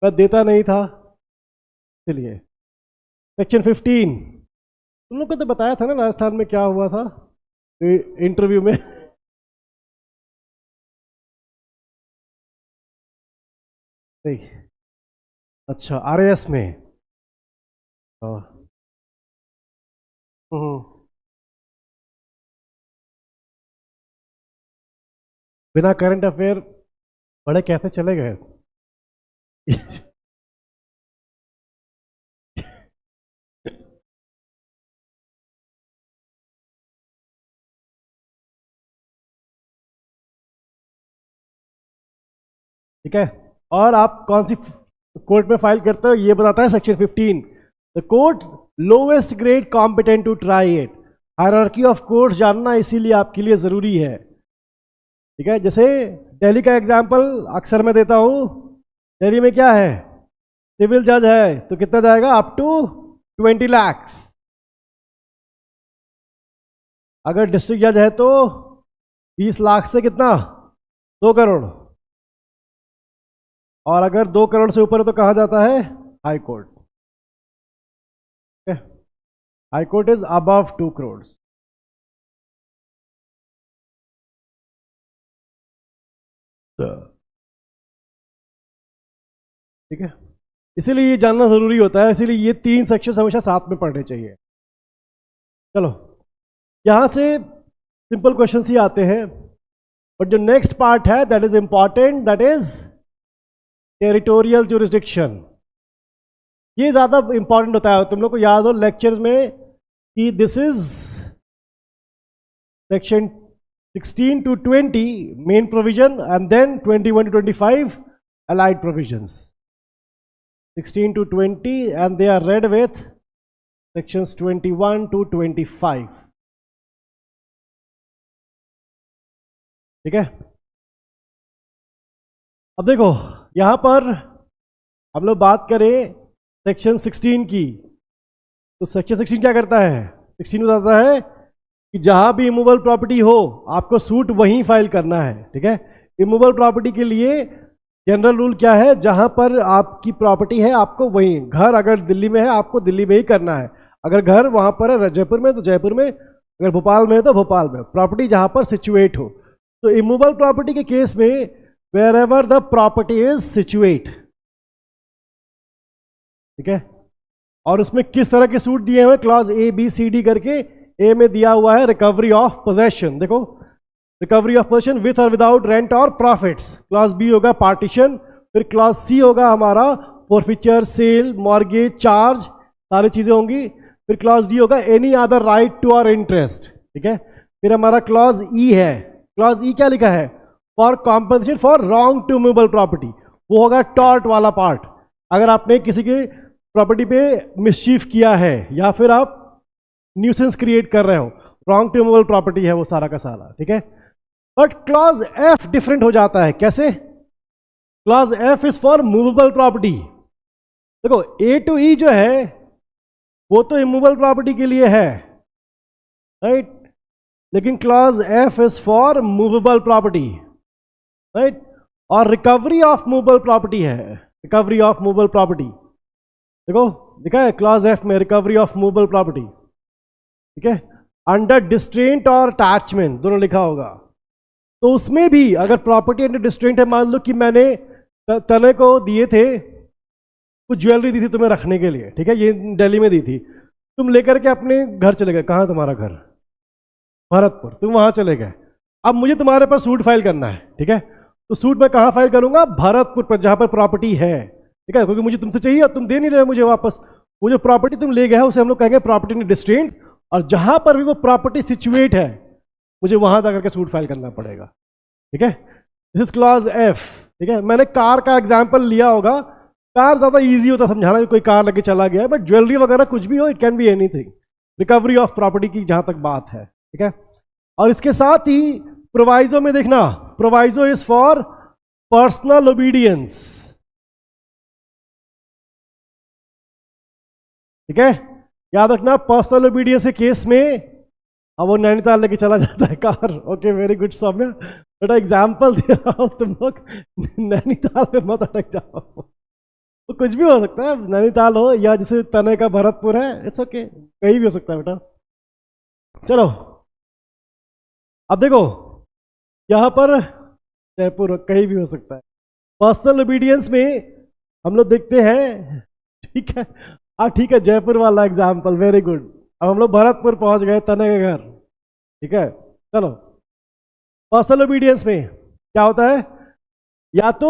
मैं देता नहीं था. चलिए, सेक्शन 15. तुम लोग को तो बताया था ना राजस्थान में क्या हुआ था इंटरव्यू में. नहीं, अच्छा, आरएएस में. हम्म, बिना करंट अफेयर बड़े कैसे चले गए. ठीक है, और आप कौन सी कोर्ट में फाइल करते हो ये बताता है section 15. The court lowest grade competent to try it. Hierarchy of court जानना इसीलिए आपके लिए जरूरी है. ठीक है, जैसे दिल्ली का एग्जांपल अक्सर मैं देता हूं. दिल्ली में क्या है, सिविल जज है तो कितना जाएगा, अप टू 20 लाख. अगर डिस्ट्रिक्ट जज है तो 20 लाख से कितना, 2 करोड़. और अगर 2 करोड़ से ऊपर है तो कहा जाता है high court. High court is above 2 crore. ठीक है, इसीलिए ये जानना जरूरी होता है. इसीलिए ये 3 सेक्शन हमेशा साथ में पढ़ने चाहिए. चलो यहां से सिंपल क्वेश्चन ही आते हैं, बट जो नेक्स्ट पार्ट है that is important, that is territorial jurisdiction. ये ज्यादा इंपॉर्टेंट होता है, तुम लोग को याद हो लेक्चर में कि this is section 16 to 20 main provision and then 21 to 25 allied provisions. 16 to 20 and they are read with sections 21 to 25. ठीक है, अब देखो यहां पर हम लोग बात करें सेक्शन 16 की, तो सेक्शन 16 क्या करता है? 16 बताता है कि जहां भी इमूवेबल प्रॉपर्टी हो आपको सूट वहीं फाइल करना है। ठीक है, इमूवेबल प्रॉपर्टी के लिए जनरल रूल क्या है? जहां पर आपकी प्रॉपर्टी है आपको वहीं, घर अगर दिल्ली में है आपको दिल्ली में ही करना है, अगर घर वहां पर है जयपुर में तो जयपुर में, अगर भोपाल में है तो भोपाल में, प्रॉपर्टी जहां पर सिचुएट हो। तो इमूवेबल प्रॉपर्टी के केस में wherever the property is situate, ठीक है, और उसमें किस तरह के सूट दिए हुए clause A B C D करके। ए में दिया हुआ है रिकवरी ऑफ पोजेशन, देखो recovery of possession with or without rent or profits. Clause B होगा पार्टीशन, फिर क्लॉज सी होगा हमारा फॉरफीचर, सेल, मॉर्गेज, चार्ज, सारी चीजें होंगी। फिर क्लॉज डी होगा एनी अदर राइट टू और इंटरेस्ट। ठीक है, फिर हमारा क्लॉज ई है, क्लॉज ई क्या लिखा है? For compensation for wrong to movable property, वो होगा टॉर्ट वाला पार्ट। अगर आपने किसी की प्रॉपर्टी पे मिसचीफ किया है या फिर आप न्यूसेंस क्रिएट कर रहे हो, रॉन्ग टू मूवेबल प्रॉपर्टी है वो सारा का सारा। ठीक है, बट क्लॉज एफ डिफरेंट हो जाता है। कैसे? Clause F is for movable property. देखो ए टू ई जो है वो तो इमूवेबल प्रॉपर्टी के लिए है, राइट, लेकिन clause F is for movable property, right, और रिकवरी ऑफ मूवेबल प्रॉपर्टी है, रिकवरी ऑफ मूवेबल प्रॉपर्टी। देखो लिखा है क्लॉज एफ में रिकवरी ऑफ मूवेबल प्रॉपर्टी। ठीक है, अंडर डिस्ट्रेंट और अटैचमेंट दोनों लिखा होगा। तो उसमें भी अगर प्रॉपर्टी अंडर डिस्ट्रेंट है, मान लो कि मैंने तने को दिए थे कुछ ज्वेलरी दी थी तुम्हें रखने के लिए, ठीक है, ये दिल्ली में दी थी, तुम लेकर के अपने घर चले गए। कहाँ तुम्हारा घर? भरतपुर, तुम वहां चले गए। अब मुझे तुम्हारे पर सूट फाइल करना है, ठीक है, तो सूट मैं कहाँ फाइल करूंगा? भरतपुर पर, जहां पर प्रॉपर्टी है। ठीक है, क्योंकि मुझे तुमसे चाहिए और तुम दे नहीं रहे मुझे वापस। वो जो प्रॉपर्टी तुम ले गए हो उसे हम लोग कहेंगे प्रॉपर्टी इन डिस्ट्रेंट, और जहां पर भी वो प्रॉपर्टी सिचुएट है मुझे वहां जाकर के सूट फाइल करना पड़ेगा। ठीक है, दिस इज क्लॉज एफ। ठीक है, मैंने कार का एग्जांपल लिया होगा, कार ज्यादा इजी होता समझाना कि कोई कार लेके चला गया है, बट ज्वेलरी वगैरह कुछ भी हो, it can be anything. Recovery of property की जहां तक बात है, ठीक है, और इसके साथ ही प्रोवाइजो में देखना, proviso is for personal obedience. ठीक है, याद रखना पर्सनल ओबीडियंस के केस में अब वो नैनीताल लेके चला जाता है car. Okay, very good Saumya, बेटा एग्जाम्पल दे रहा हूं, तुम लोग नैनीताल पे मत अटक जाओ। तो कुछ भी हो सकता है, नैनीताल हो या जैसे तने का भरतपुर है, इट्स ओके, कहीं भी हो सकता है बेटा। चलो अब देखो यहां पर जयपुर, कहीं भी हो सकता है। पर्सनल ओबीडियंस में हम लोग देखते हैं, ठीक है, ठीक है, जयपुर वाला एग्जाम्पल, वेरी गुड। अब हम लोग भरतपुर पहुंच गए, तने के घर। ठीक है, चलो पर्सनल ओबीडियंस में क्या होता है? या तो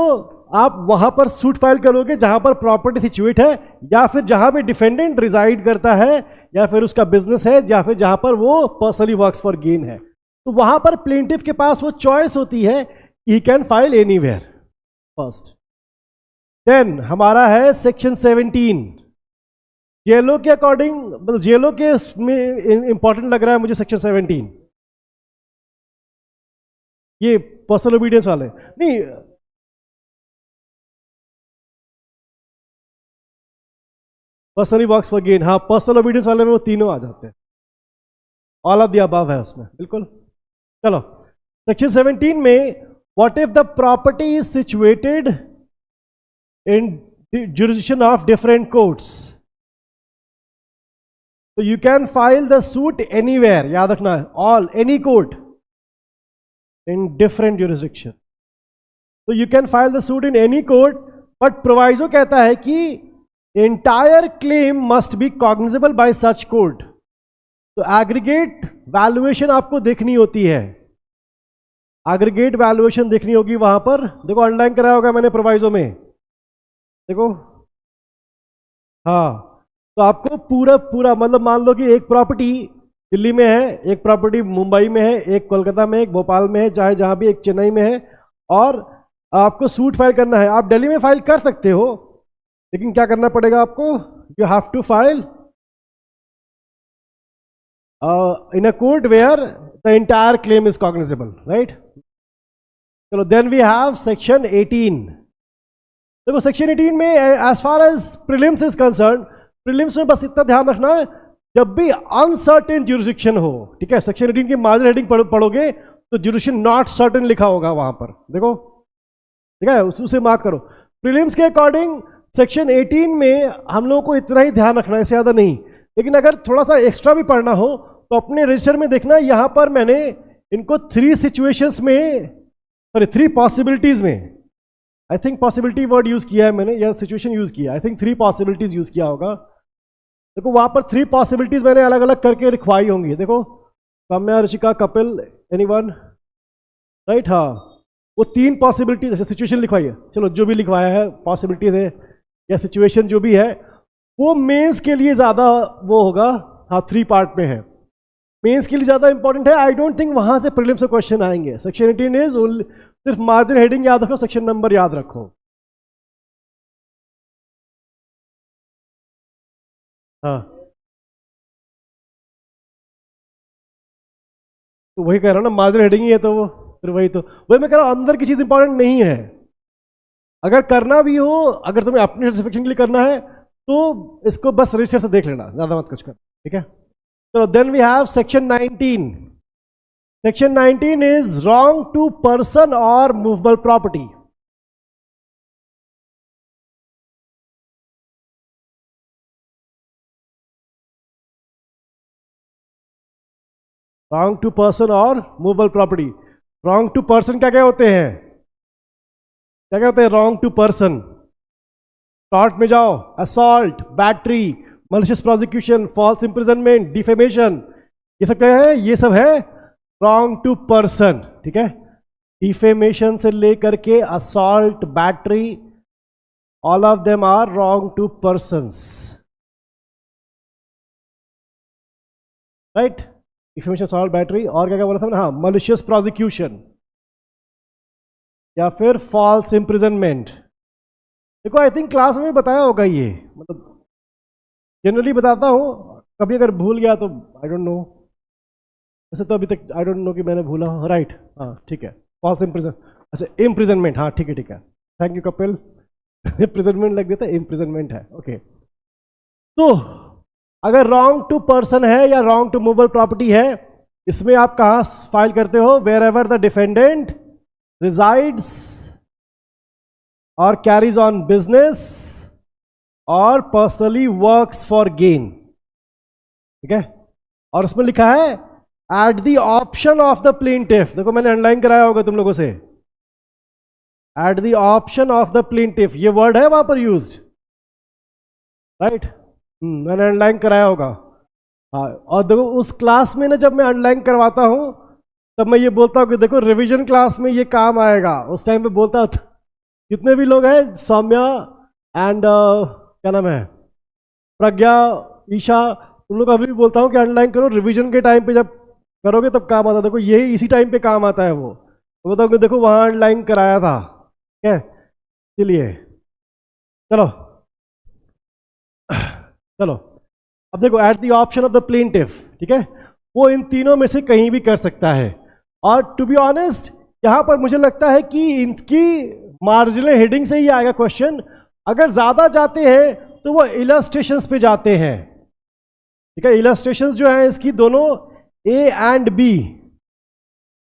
आप वहां पर सूट फाइल करोगे जहां पर प्रॉपर्टी सिचुएट है, या फिर जहां पे डिफेंडेंट रिजाइड करता है, या फिर उसका बिजनेस है, या फिर जहां पर वो पर्सनली वर्क्स फॉर गेन है। तो वहां पर प्लेंटिफ के पास वो चॉइस होती है, he can file anywhere first. Then हमारा है सेक्शन 17। जेलो के अकॉर्डिंग, मतलब जेलो के में इंपॉर्टेंट लग रहा है मुझे सेक्शन 17, ये पर्सनल ओबीडियंस वाले नहीं, पर्सनली वर्क्स फॉर गेन, हाँ पर्सनल ओबीडियंस वाले में वो तीनों आ जाते हैं, ऑल ऑफ द अबव है उसमें, बिल्कुल। चलो सेक्शन 17 में what if the property is situated in jurisdiction of different courts, तो you can file the suit anywhere, याद रखना है, all any court in different jurisdiction, तो you can file the suit in any court, but proviso कहता है कि entire claim must be cognizable by such court। तो aggregate valuation आपको देखनी होती है, एग्रीगेट वैल्यूएशन देखनी होगी वहां पर। देखो अंडरलाइन कराया होगा मैंने प्रोवाइजो में, देखो हाँ। तो आपको पूरा पूरा मतलब मान लो कि एक प्रॉपर्टी दिल्ली में है, एक प्रॉपर्टी मुंबई में है, एक कोलकाता में, एक भोपाल में है, चाहे जहां भी, एक चेन्नई में है, और आपको सूट फाइल करना है। आप दिल्ली में फाइल कर सकते हो, लेकिन क्या करना पड़ेगा आपको, you have to file in a court where the entire claim is cognizable, right. चलो देन वी हैव सेक्शन 18। देखो सेक्शन 18 में as far as prelims is concerned, prelims में बस इतना ध्यान रखना है, जब भी अनसर्टेन ज्यूरिसडिक्शन हो, ठीक है, सेक्शन 18 की मार्जिनल हेडिंग पढ़ोगे तो ज्यूरिसडिक्शन नॉट सर्टेन लिखा होगा वहां पर, देखो ठीक है, उसे मार्क करो। प्रीलिम्स के अकॉर्डिंग सेक्शन 18 में हम लोगों को इतना ही ध्यान रखना है, इससे ज्यादा नहीं। लेकिन अगर थोड़ा सा एक्स्ट्रा भी पढ़ना हो तो अपने रजिस्टर में देखना, यहां पर मैंने इनको 3 सिचुएशंस में, सॉरी 3 पॉसिबिलिटीज में, I think possibility word use किया है मैंने, या सिचुएशन यूज किया, आई थिंक 3 पॉसिबिलिटीज यूज किया होगा। देखो वहां पर 3 पॉसिबिलिटीज मैंने अलग अलग करके लिखवाई होंगी, देखो काम्या, ऋषिका, कपिल, एनीवन, राइट। हाँ, वो 3 पॉसिबिलिटीज, अच्छा सिचुएशन लिखवाई है, चलो जो भी लिखवाया है पॉसिबिलिटीज है या सिचुएशन जो भी है, वो मेंस के लिए ज्यादा वो होगा। हाँ 3 पार्ट में है, मेंस के लिए ज्यादा इंपॉर्टेंट है। आई डोंट थिंक वहां से प्रीलिम्स से क्वेश्चन आएंगे। सेक्शन 18 इज ओनली, सिर्फ मार्जिन हेडिंग याद रखो, सेक्शन नंबर याद रखो। हाँ तो वही कह रहा हूँ ना, मार्जिन हेडिंग ही है, तो वो फिर वही मैं कह रहा हूँ, अंदर की चीज इंपॉर्टेंट नहीं है। अगर करना भी हो, अगर तुम्हें अपने सेटिस्फेक्शन के लिए करना है तो इसको बस रजिस्टर से देख लेना, ज्यादा मत कुछ कर, ठीक है। तो then we have section 19। Section 19 is wrong to person और movable property. Wrong to person और movable property. Wrong to person क्या क्या होते हैं, क्या क्या होते हैं रॉन्ग टू पर्सन? टॉर्ट में जाओ, assault, battery, malicious prosecution, false imprisonment, defamation, ये सब क्या है, ये सब है रॉन्ग टू पर्सन, ठीक है। डिफेमेशन से लेकर के assault, battery, all of them are wrong to persons, right. Defamation, assault, battery, और क्या क्या बोला था मैंने, हाँ मलिशियस प्रोसिक्यूशन या फिर फॉल्स इंप्रिजनमेंट। देखो आई थिंक क्लास में बताया होगा ये, मतलब जनरली बताता हूँ, कभी अगर भूल गया तो आई डोंट नो, वैसे तो अभी तक आई डोंट नो कि मैंने भूला हो, राइट। हाँ ठीक है, फॉल्स इम्प्रिजन, अच्छा इम्प्रिजनमेंट, हाँ ठीक है ठीक है, थैंक यू कपिल। इम्प्रिजनमेंट लग देता है, इम्प्रिजनमेंट है, ओके। तो अगर रॉन्ग टू पर्सन है या रॉन्ग टू मूवेबल प्रॉपर्टी है, इसमें आप कहाँ फाइल करते हो, wherever the defendant resides or carries on business or personally works for gain, ठीक है। और उसमें लिखा है at the option of the plaintiff, देखो मैंने अंडरलाइन कराया होगा तुम लोगों से, at the option of the plaintiff, ये वर्ड है वहां पर यूज्ड, राइट। मैंने अंडरलाइन कराया होगा। हाँ, और देखो उस क्लास में ना जब मैं अंडरलाइन करवाता हूं तब मैं ये बोलता हूँ कि देखो रिवीजन क्लास में ये काम आएगा, उस टाइम पे बोलता हूँ। जितने भी लोग हैं, सौम्या एंड क्या नाम है, प्रज्ञा, ईशा, तुम लोग अभी भी बोलता हूँ कि अंडरलाइन करो, रिवीजन के टाइम पे जब करोगे तब काम आता है। देखो यही इसी टाइम पे काम आता है, वो बोलता हूँ कि देखो वहाँ अंडरलाइन कराया था, ठीक है। चलिए चलो चलो, अब देखो at the option of the plaintiff, ठीक है, वो इन तीनों में से कहीं भी कर सकता है। और टू बी ऑनेस्ट यहां पर मुझे लगता है कि इनकी मार्जिनल हेडिंग से ही आएगा क्वेश्चन। अगर ज्यादा जाते हैं तो वो इलस्ट्रेशंस पे जाते हैं, ठीक है। इलस्ट्रेशंस जो है इसकी दोनों ए एंड बी,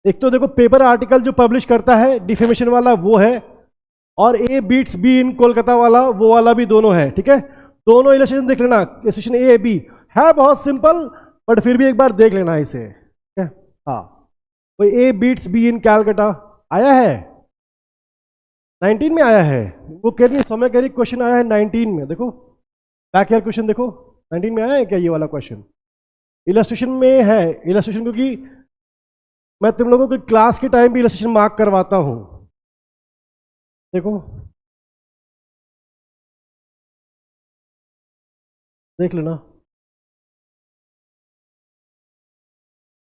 एक तो देखो पेपर आर्टिकल जो पब्लिश करता है डिफेमेशन वाला वो है, और A beats B in Kolkata वाला वो वाला भी दोनों है, ठीक है। दोनों इलस्ट्रेशन देख लेना, इलस्ट्रेशन ए बी है बहुत सिंपल, बट फिर भी एक बार देख लेना इसे, ठीक है। हाँ, कोई A beats B in Calcutta आया है, 19 में आया है, वो कह रही समय कह रही क्वेश्चन आया है 19 में, देखो बैक ईयर क्वेश्चन देखो 19 में आया है क्या ये वाला क्वेश्चन, इलस्ट्रेशन में है, इलस्ट्रेशन क्योंकि मैं तुम लोगों को क्लास के टाइम भी इलस्ट्रेशन मार्क करवाता हूं। देखो देख लेना,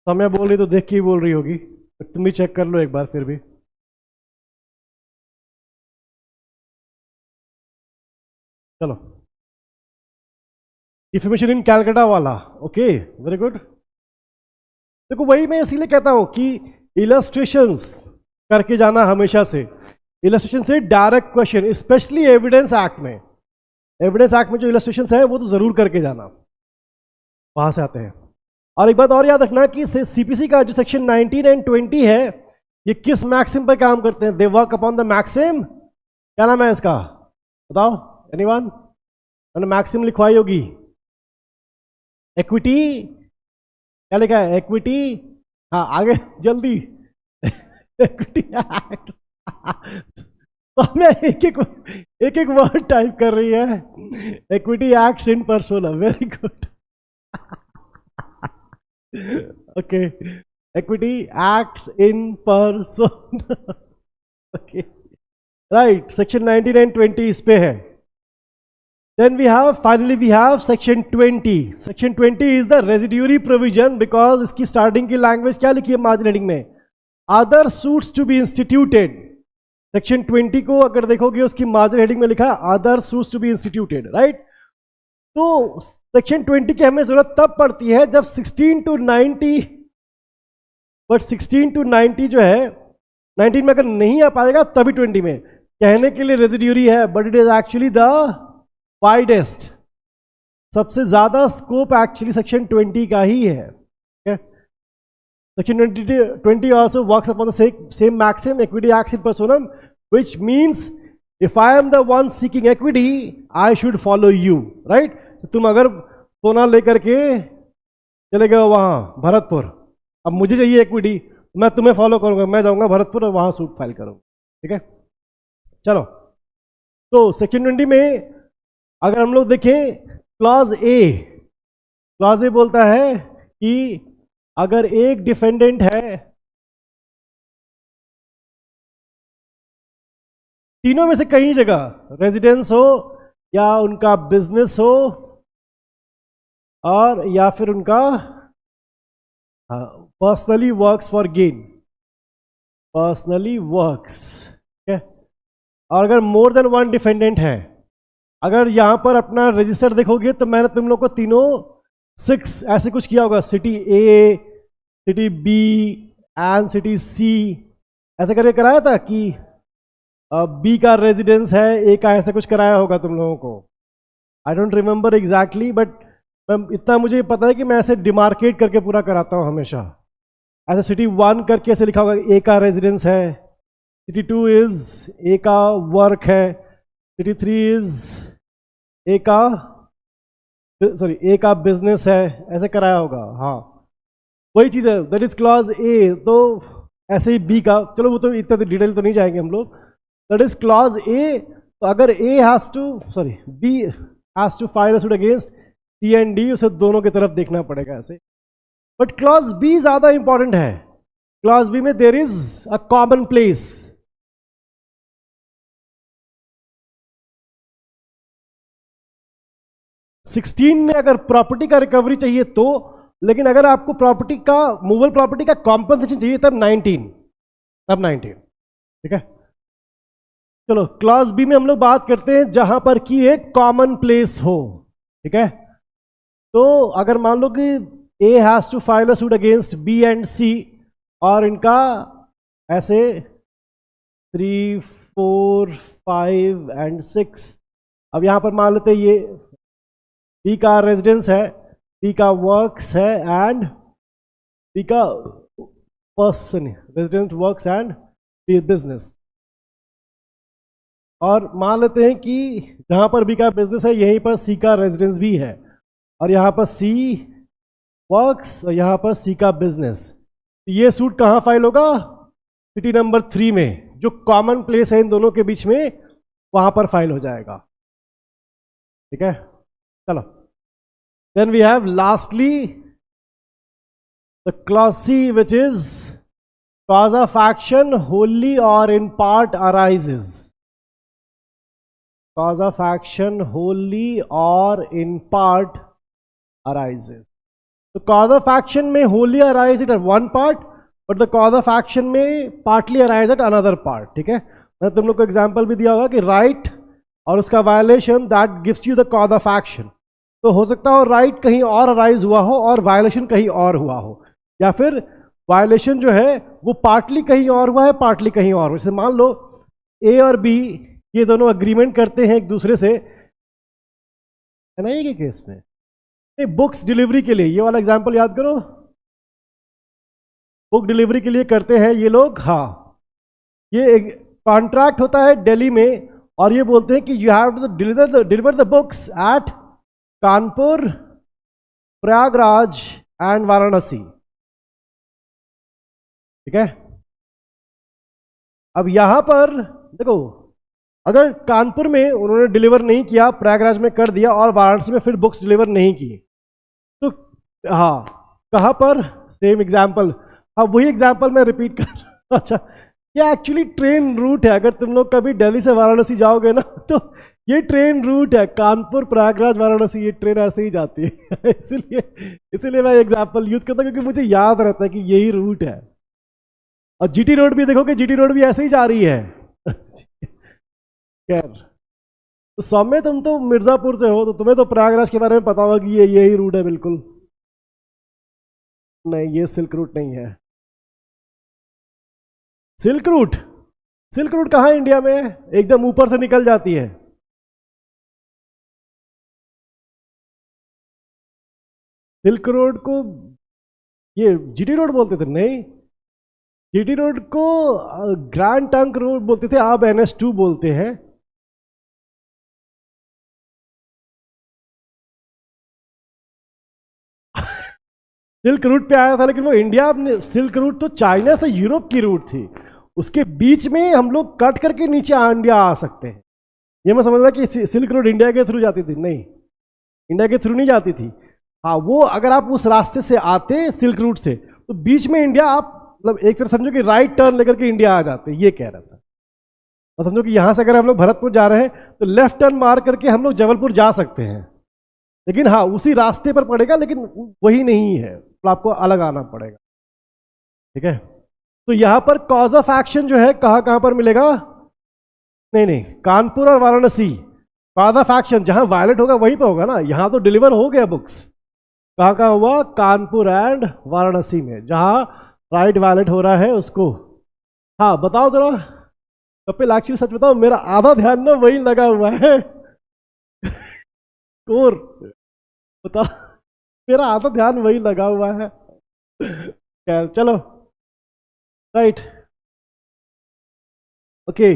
समय बोल रही तो देख के ही बोल रही होगी, तुम भी चेक कर लो एक बार फिर भी। चलो, इंफॉर्मेशन इन कैलकाटा वाला, ओके वेरी गुड। देखो वही मैं इसीलिए कहता हूं कि इलस्ट्रेशंस करके जाना हमेशा से, इलस्ट्रेशन से direct question, specially evidence act में, एविडेंस एक्ट में जो इलस्ट्रेशंस है वो तो जरूर करके जाना, वहां से आते हैं। और एक बात और याद रखना कि सीपीसी का जो सेक्शन 19 एंड 20 है, ये किस मैक्सिम पर काम करते हैं? They work upon the maxim, क्या नाम है इसका बताओ एनीवन? मैंने मैक्सिम लिखवाई होगी, एक्विटी, क्या लिखा है? एक्विटी, हाँ आगे जल्दी एक्विटी एक्ट तो मैं एक एक वर्ड टाइप कर रही है, equity acts in persona, very good okay, equity acts in person okay right, section 19 and 20 इस पे है। then we have finally we have section 20, section 20 is the residuary provision, because इसकी starting की language क्या लिखी है margin heading में? other suits to be instituted। section 20 को अगर देखोगे उसकी margin heading में लिखा है other suits to be instituted, right? तो सेक्शन 20 की हमें जरूरत तब पड़ती है जब 16 to 90, बट 16 to 90 जो है 19 में अगर नहीं आ पाएगा तभी 20 में। कहने के लिए रेजिड्यूरी है, but it is actually the widest, सबसे ज्यादा स्कोप एक्चुअली सेक्शन 20 का ही है। Section 20 also works upon the same maxim, equity acts in personam, which means if I am the one seeking equity, I should follow you, right? तुम अगर सोना लेकर के चले गए वहां भरतपुर, अब मुझे चाहिए इक्विटी, मैं तुम्हें फॉलो करूंगा, मैं जाऊंगा भरतपुर और वहां सूट फाइल करूंगा, ठीक है। चलो, तो सेक्शन 20 में अगर हम लोग देखें क्लॉज ए, क्लॉज ए बोलता है कि अगर एक डिफेंडेंट है, तीनों में से कहीं जगह रेजिडेंस हो या उनका बिजनेस हो और या फिर उनका personally works for gain, personally works, ठीक है। और अगर मोर देन वन डिफेंडेंट है, अगर यहां पर अपना रजिस्टर देखोगे तो मैंने तुम लोग को तीनों 6 ऐसे कुछ किया होगा, city A, city B and city C, ऐसे करके कराया था कि बी का रेजिडेंस है, ए का ऐसा कुछ कराया होगा तुम लोगों को, I don't remember exactly, but इतना मुझे पता है कि मैं ऐसे डिमार्केट करके पूरा कराता हूँ हमेशा। ऐसे सिटी 1 करके ऐसे लिखा होगा ए का रेजिडेंस है, सिटी 2 इज ए का वर्क है, सिटी 3 इज ए का, सॉरी ए का बिजनेस है, ऐसे कराया होगा। हाँ वही चीज़ है, दैट इज क्लॉज ए। तो ऐसे ही बी का, चलो वो तो इतना डिटेल तो नहीं जाएंगे हम लोग, दैट इज क्लॉज ए। तो अगर A has to, sorry B has to file a suit against C and D, उसे दोनों की तरफ देखना पड़ेगा ऐसे। बट क्लॉज बी ज्यादा इंपॉर्टेंट है, क्लॉज बी में there is a common place. Sixteen में अगर प्रॉपर्टी का रिकवरी चाहिए तो, लेकिन अगर आपको प्रॉपर्टी का, मूवेबल प्रॉपर्टी का कॉम्पनसेशन चाहिए तब 19, ठीक है। चलो क्लॉज बी में हम लोग बात करते हैं जहां पर कि एक कॉमन प्लेस हो, ठीक है। तो अगर मान लो कि A has to file a suit against B and C, और इनका ऐसे 3, 4, 5 एंड 6, अब यहां पर मान लेते ये बी का रेजिडेंस है, बी का वर्क्स है एंड बी का person, resident works and business, और मान लेते हैं कि जहां पर बी का बिजनेस है यहीं पर सी का रेजिडेंस भी है, और यहां पर सी वर्क्स और यहां पर सी का बिजनेस। ये सूट कहां फाइल होगा? सिटी नंबर 3 में, जो कॉमन प्लेस है इन दोनों के बीच में, वहां पर फाइल हो जाएगा, ठीक है। चलो, then we have lastly The clause C, which is cause of action wholly or in part arises. Cause of action wholly or in part arises. तो cause of action में wholly arise at one part, but the cause of action में partly arise at another part. ठीक है, मैं तुम लोग को example भी दिया होगा कि राइट और उसका violation that gives you the cause of action. तो हो सकता हो राइट कहीं और अराइज हुआ हो और वायलेशन कहीं और हुआ हो, या फिर वायलेशन जो है वो पार्टली कहीं और हुआ है, पार्टली कहीं और. जैसे मान लो ए और बी ये दोनों अग्रीमेंट करते हैं एक दूसरे से, है ना, ये केस में बुक्स डिलीवरी के लिए, ये वाला एग्जांपल याद करो, बुक डिलीवरी के लिए करते हैं ये लोग. हाँ, ये कॉन्ट्रैक्ट होता है दिल्ली में और ये बोलते हैं कि you have to deliver the books at Kanpur, Prayagraj and Varanasi. ठीक है, अब यहां पर देखो, अगर कानपुर में उन्होंने डिलीवर नहीं किया, प्रयागराज में कर दिया और वाराणसी में फिर बुक्स डिलीवर नहीं की, तो हाँ, कहां पर सेम एग्जाम्पल. हाँ, वही एग्जाम्पल मैं रिपीट कर अच्छा, ये एक्चुअली ट्रेन रूट है. अगर तुम लोग कभी दिल्ली से वाराणसी जाओगे ना, तो ये ट्रेन रूट है, कानपुर, प्रयागराज, वाराणसी, ये ट्रेन ऐसे ही जाती है. इसीलिए मैं एग्जाम्पल यूज करता हूँ, क्योंकि मुझे याद रहता है कि यही रूट है. और जीटी रोड भी देखो कि जीटी रोड भी ऐसे ही जा रही है. खैर, तो सौम्य तुम तो मिर्जापुर से हो, तो तुम्हें तो प्रयागराज के बारे में पता होगा कि ये यही रूट है. बिल्कुल नहीं, ये सिल्क रूट नहीं है. सिल्क रूट, सिल्क रूट कहाँ इंडिया में है? एकदम ऊपर से निकल जाती है. सिल्क रोड को ये जीटी रोड बोलते थे? नहीं, जीटी रोड को ग्रैंड ट्रंक रोड बोलते थे, अब NS2 बोलते हैं. सिल्क रूट पे आया था, लेकिन वो इंडिया में, सिल्क रूट तो चाइना से यूरोप की रूट थी, उसके बीच में हम लोग कट करके नीचे इंडिया आ सकते हैं. ये मैं समझ रहा कि सिल्क रोड इंडिया के थ्रू जाती थी. नहीं, इंडिया के थ्रू नहीं जाती थी. हाँ, वो अगर आप उस रास्ते से आते सिल्क रूट से, तो बीच में इंडिया, आप मतलब एक तरह समझो कि राइट टर्न लेकर के इंडिया आ जाते, ये कह रहा था. और समझो कि यहाँ से अगर हम लोग भरतपुर जा रहे हैं तो लेफ्ट टर्न मार करके हम लोग जबलपुर जा सकते हैं, लेकिन हाँ उसी रास्ते पर पड़ेगा, लेकिन वही नहीं है, तो आपको अलग आना पड़ेगा. ठीक है, तो यहाँ पर कॉज ऑफ एक्शन जो है कहाँ कहाँ पर मिलेगा? नहीं, कानपुर और वाराणसी. कॉज ऑफ एक्शन जहाँ वायलेट होगा वहीं पर होगा ना. यहाँ तो डिलीवर हो गया बुक्स, कहाँ कहाँ हुआ? कानपुर एंड वाराणसी में, जहाँ राइट वायलेट हो रहा है उसको. हाँ बताओ जरा कपिल, एक्चुअली सच बताओ, मेरा आधा ध्यान ना वही लगा हुआ है. कोर बताओ, मेरा आधा ध्यान वही लगा हुआ है. खैर चलो, राइट, ओके.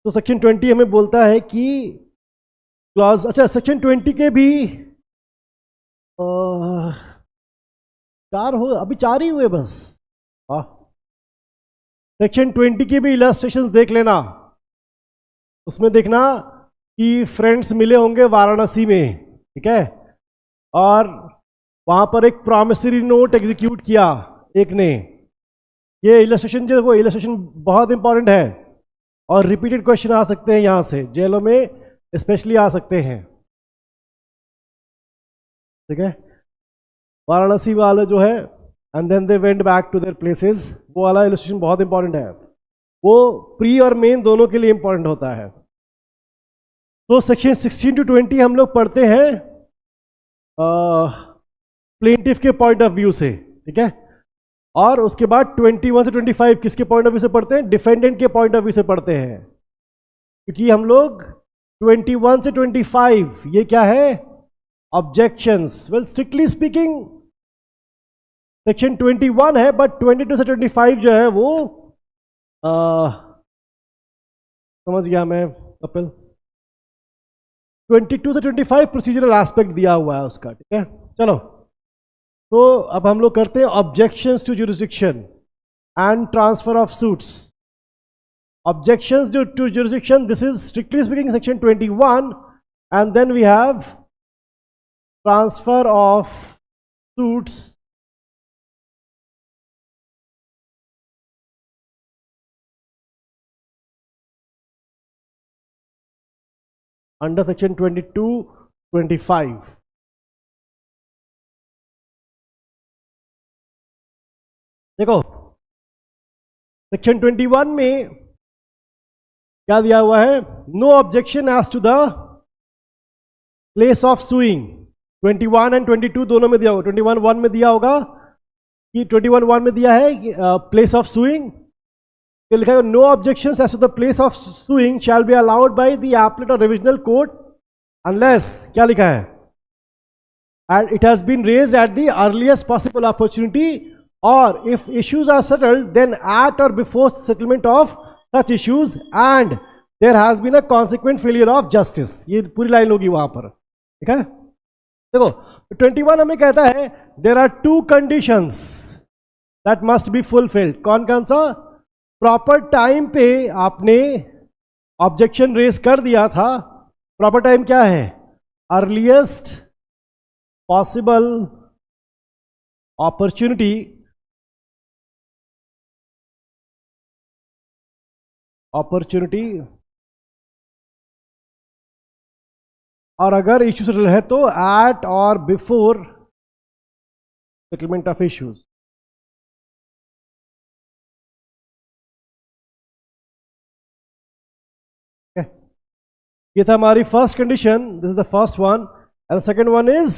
तो सेक्शन 20 हमें बोलता है कि क्लॉज, अच्छा सेक्शन 20 के भी चार हो, अभी चार ही हुए बस. हाँ, सेक्शन 20 के भी इलस्ट्रेशंस देख लेना. उसमें देखना कि फ्रेंड्स मिले होंगे वाराणसी में, ठीक है, और वहां पर एक प्रॉमिसरी नोट एग्जीक्यूट किया एक ने. ये इलस्ट्रेशन जो है, वो इलस्ट्रेशन बहुत इंपॉर्टेंट है और रिपीटेड क्वेश्चन आ सकते हैं यहां से, जेलों में स्पेशली आ सकते हैं. ठीक है, वाराणसी वाले जो है, and then they went back to their places, वो वाला इलस्ट्रेशन बहुत इंपॉर्टेंट है. वो प्री और मेन दोनों के लिए इंपॉर्टेंट होता है. तो सेक्शन 16 to 20 हम लोग पढ़ते हैं प्लेंटिफ के पॉइंट ऑफ व्यू से. ठीक है, और उसके बाद 21 से 25 किसके पॉइंट ऑफ व्यू से पढ़ते हैं? डिफेंडेंट के पॉइंट ऑफ व्यू से पढ़ते हैं. क्योंकि हम लोग 21 से 25 ये क्या है? Objections. Well strictly speaking section 21 है, बट 22 से 25 जो है वो समझ गया मैं कपिल, 22 से 25 प्रोसीजरल एस्पेक्ट दिया हुआ है उसका. ठीक है, चलो, तो अब हम लोग करते हैं objections to jurisdiction and transfer of suits. Objections to jurisdiction, this is strictly speaking section 21, and then we have transfer of suits under section 22-25। देखो सेक्शन 21 में क्या दिया हुआ है, no objection as to the place of suing. 21 and 22 दोनों में दिया होगा। 21(1) में दिया होगा कि 21(1) में दिया है प्लेस ऑफ सुइंग, लिखा है no objections as to the place of suing shall be allowed by the appellate और रिविजनल कोर्ट अनलेस, क्या लिखा है, and it has been raised at the earliest possible opportunity और if issues are settled then at और before settlement of such issues and there has been a consequent failure of justice. ये पूरी line होगी वहां पर, ठीक है। देखो 21 हमें कहता है there are 2 conditions that must be fulfilled. कौन कौन सा, प्रॉपर टाइम पे आपने ऑब्जेक्शन रेज कर दिया था। प्रॉपर टाइम क्या है, अर्लीस्ट पॉसिबल अपॉर्चुनिटी और अगर इश्यू सेटल है तो एट और बिफोर सेटलमेंट ऑफ इश्यूज। ये था हमारी first condition, this is the first one. And second one is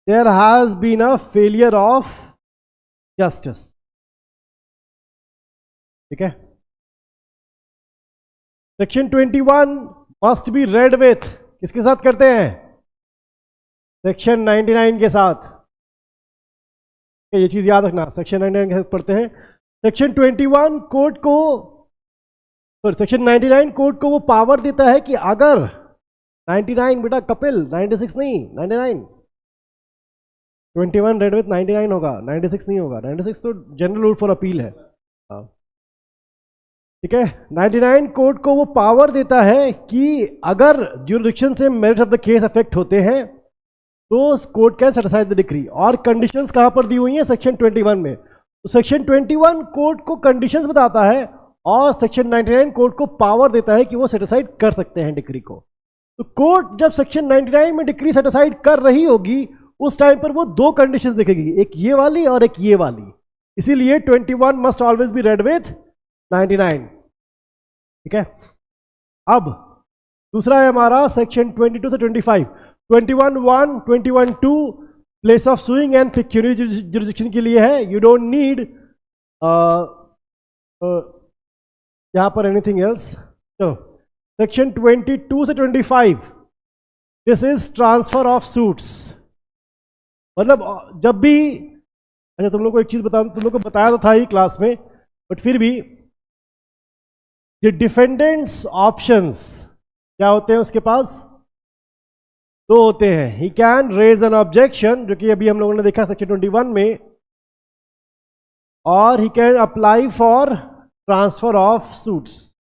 there has been a failure of justice, ठीक है। Section 21 must be read with, किसके साथ करते हैं, सेक्शन 99 के साथ। ये चीज याद रखना, सेक्शन 99 के साथ पढ़ते हैं। सेक्शन 21 कोर्ट को, सेक्शन 99 कोर्ट को वो पावर देता है कि अगर 99 बेटा कपिल, 96 नहीं, 99, 21 रेड विथ 99 होगा, 96 नहीं होगा। 96 तो जनरल रूल फॉर अपील है, ठीक है। 99 कोर्ट को वो पावर देता है कि अगर ज्यूरिडिक्शन से merit of the case affect होते हैं तो court can set aside the decree. और कंडीशंस कहां पर दी हुई हैं, सेक्शन 21 में। तो सेक्शन 21 कोर्ट को कंडीशंस बताता है और सेक्शन 99 कोर्ट को पावर देता है कि वो सेट असाइड कर सकते हैं डिक्री को। तो कोर्ट जब सेक्शन 99 में डिक्री सेट असाइड कर रही होगी उस टाइम पर वो 2 कंडीशंस देखेगी, एक ये वाली और एक ये वाली। इसीलिए 21 must always be read with 99, ठीक है। अब दूसरा है हमारा सेक्शन 22 से 25। 21(1), 21(2) place of suing and pecuniary jurisdiction के लिए है। यू डोंट नीड यहां पर एनीथिंग एल्स। चलो सेक्शन 22 से 25, this is transfer of suits. मतलब जब भी, अच्छा तुम लोग को एक चीज बता, तुम लोग को बताया तो था ही क्लास में, बट फिर भी ये डिफेंडेंट्स ऑप्शंस क्या होते हैं उसके पास, 2 होते हैं। He can raise an objection, जो कि अभी हम लोगों ने देखा सेक्शन 21 में, और he can apply for transfer of suits,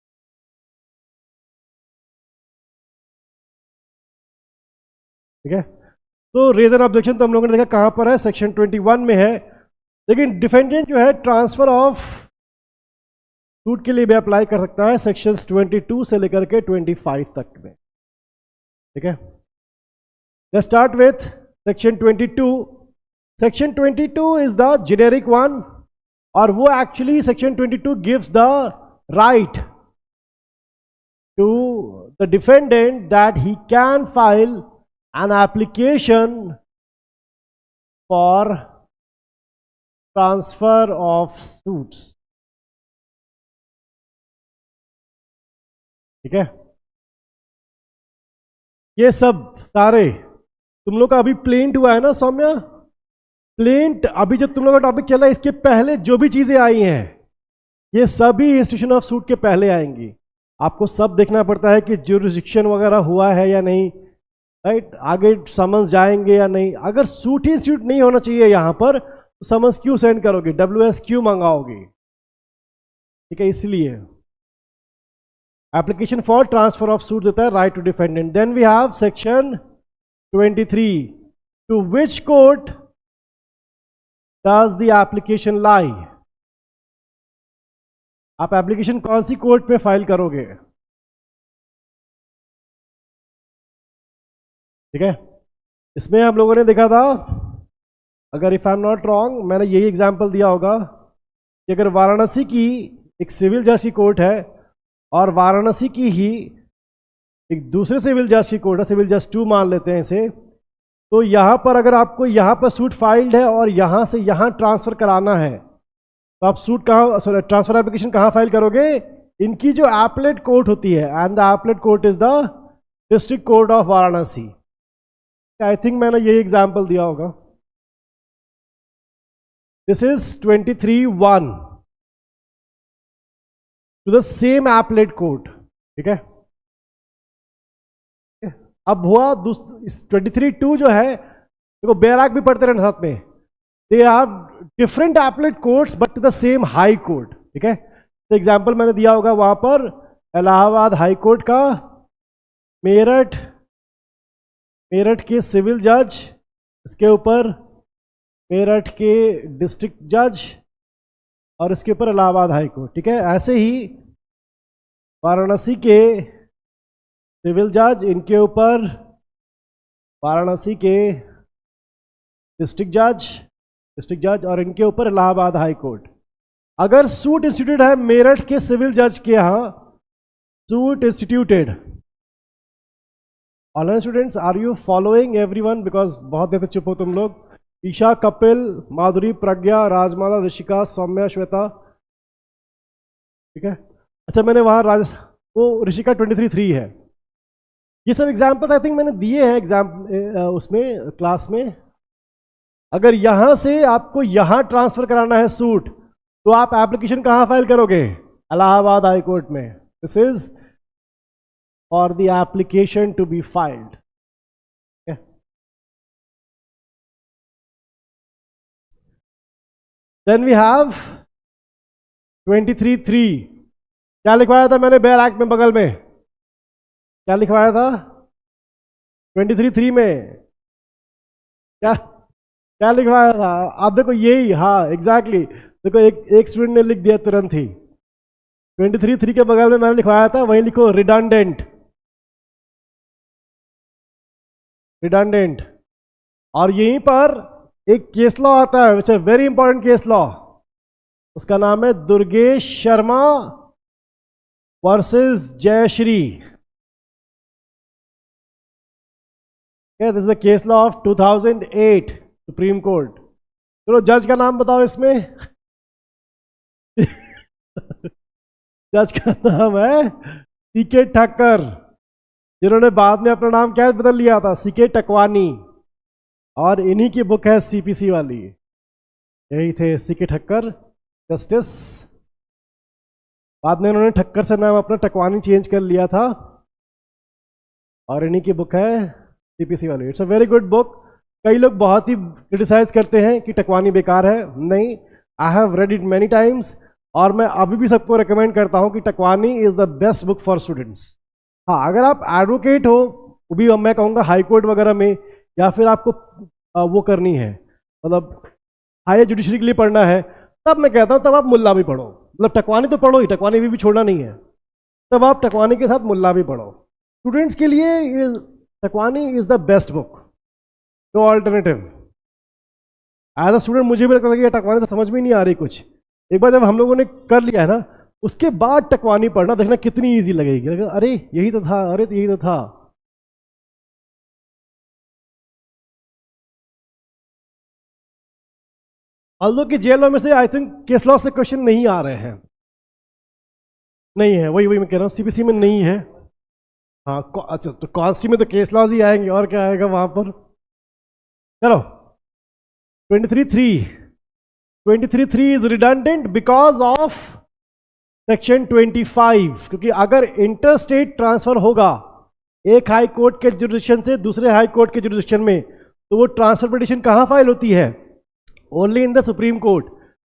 ठीक है। तो रेज एन ऑब्जेक्शन तो हम लोगों ने देखा कहां पर है, सेक्शन 21 में है। लेकिन डिफेंडेंट जो है ट्रांसफर ऑफ सूट के लिए भी अप्लाई कर सकता है सेक्शंस 22 से लेकर के 25 तक में, ठीक है। Let's start with section 22। Section 22 is the generic one, और वो actually section 22 gives the right to the defendant that he can file an application for transfer of suits, ठीक है। ये सब सारे तुम लोग का अभी प्लेंट हुआ है ना सौम्या, प्लेंट अभी जो तुम लोग का टॉपिक चला है इसके पहले जो भी चीजें आई हैं ये सभी इंस्टीट्यूशन ऑफ सूट के पहले आएंगी। आपको सब देखना पड़ता है कि ज्यूरिसडिक्शन वगैरह हुआ है या नहीं, राइट, आगे समन्स जाएंगे या नहीं। अगर सूट ही इंस्टीट्यूट नहीं होना चाहिए यहां पर तो समन्स क्यों सेंड करोगे, WS क्यों मंगाओगे, ठीक है। इसलिए application for transfer of suit देता है right to defendant. Then we have section 23, to which court does the application lie. आप एप्लीकेशन कौन सी कोर्ट में फाइल करोगे, ठीक है, इसमें हम लोगों ने देखा था, अगर if I am not wrong, मैंने यही एग्जांपल दिया होगा कि अगर वाराणसी की एक सिविल जज की कोर्ट है और वाराणसी की ही एक दूसरे सिविल जज की कोर्ट है, सिविल जज 2 मान लेते हैं इसे, तो यहाँ पर अगर आपको यहाँ पर सूट फाइल्ड है और यहाँ से यहाँ ट्रांसफर कराना है, तो आप सूट कहाँ, सॉरी, ट्रांसफर एप्लीकेशन कहाँ फाइल करोगे? इनकी जो एपलेट कोर्ट होती है, and the appellate court is the district court of Varanasi. I think मैंने यही एग्जाम्पल दिया होगा। This is 23(1) to the same appellate court. ठीक है, अब हुआ 23(2) जो है, देखो बैराक भी पढ़ते रहना साथ में, they are different appellate courts but to the same high court. ठीक है, तो एग्जाम्पल मैंने दिया होगा वहां पर, इलाहाबाद हाई कोर्ट का मेरठ के सिविल जज, इसके ऊपर मेरठ के डिस्ट्रिक्ट जज, और इसके ऊपर इलाहाबाद हाई कोर्ट। ठीक है, ऐसे ही वाराणसी के सिविल जज, इनके ऊपर वाराणसी के डिस्ट्रिक्ट जज और इनके ऊपर इलाहाबाद हाई कोर्ट। अगर सूट इंस्टीट्यूट है मेरठ के सिविल जज के यहां, suit instituted, online students are you following everyone? Because बहुत देर से चुप हो तुम लोग। ईशा, कपिल, माधुरी, प्रज्ञा, राजमाला, ऋषिका, सौम्या, श्वेता। ठीक है, अच्छा मैंने वहां वो ऋषिका 23(3) है। ये सब एग्जाम्पल आई थिंक मैंने दिए हैं उसमें क्लास में। अगर यहां से आपको यहां ट्रांसफर कराना है सूट, तो आप एप्लीकेशन कहां फाइल करोगे? इलाहाबाद हाई कोर्ट में। This is for the application to be filed. Then we have 23(3). क्या लिखवाया था मैंने बैर एक्ट में बगल में? क्या लिखवाया था 23(3) में? क्या लिखवाया था? आप देखो यही, हाँ एग्जैक्टली, देखो एक स्टूडेंट ने लिख दिया तुरंत ही। 23(3) के बगल में मैंने लिखवाया था, वहीं लिखो रिडंडेंट। और यहीं पर एक केस लॉ आता है, which is very important case law, उसका नाम है Durgesh Sharma versus Jayashree. This is the case law of 2008 supreme court. चलो जज का नाम बताओ इसमें। जज का नाम है सीके ठक्कर, जिन्होंने बाद में अपना नाम क्या बदल लिया था, सीके टकवानी, और इन्हीं की बुक है सीपीसी वाली। यही थे सीके ठक्कर जस्टिस। बाद में उन्होंने ठक्कर से नाम अपना टकवानी चेंज कर लिया था, और इन्हीं की बुक है सीपीसी वाली। It's a very good book. कई लोग बहुत ही क्रिटिसाइज करते हैं कि टकवानी बेकार है, नहीं, I have read it many times, और मैं अभी भी सबको रिकमेंड करता हूं कि Takwani is the best book for students. हाँ, अगर आप एडवोकेट हो, वो भी मैं कहूँगा हाई कोर्ट वगैरह में, या फिर आपको वो करनी है, मतलब हायर जुडिशरी के लिए पढ़ना है, तब मैं कहता हूँ तब आप मुल्ला भी पढ़ो। मतलब टकवानी तो पढ़ो ही, टकवानी भी छोड़ना नहीं है, तब आप टकवानी के साथ मुल्ला भी पढ़ो। स्टूडेंट्स के लिए Takwani is the best book, no alternative. As a student मुझे भी लगता था कि टकवानी तो समझ में नहीं आ रही कुछ। एक बार जब हम लोगों ने कर लिया है ना, उसके बाद टकवानी पढ़ना, देखना कितनी ईजी लगेगी। अरे यही तो था, अरे यही तो था। ऑल्दो कि जेल में से आई थिंक केस लॉ से क्वेश्चन नहीं आ रहे हैं, नहीं है, वही मैं कह रहा हूँ, सीपीसी में नहीं है। हाँ अच्छा, तो कॉन्स्टी में तो केस लॉज ही आएंगे, और क्या आएगा वहां पर। चलो 23(3) is redundant because of section 25, क्योंकि अगर इंटर स्टेट ट्रांसफर होगा एक हाई कोर्ट के जुरिडिक्शन से दूसरे हाई कोर्ट के जुरिडिक्शन में, तो वो ट्रांसफर पिटीशन कहां फाइल होती है? Only in the supreme court.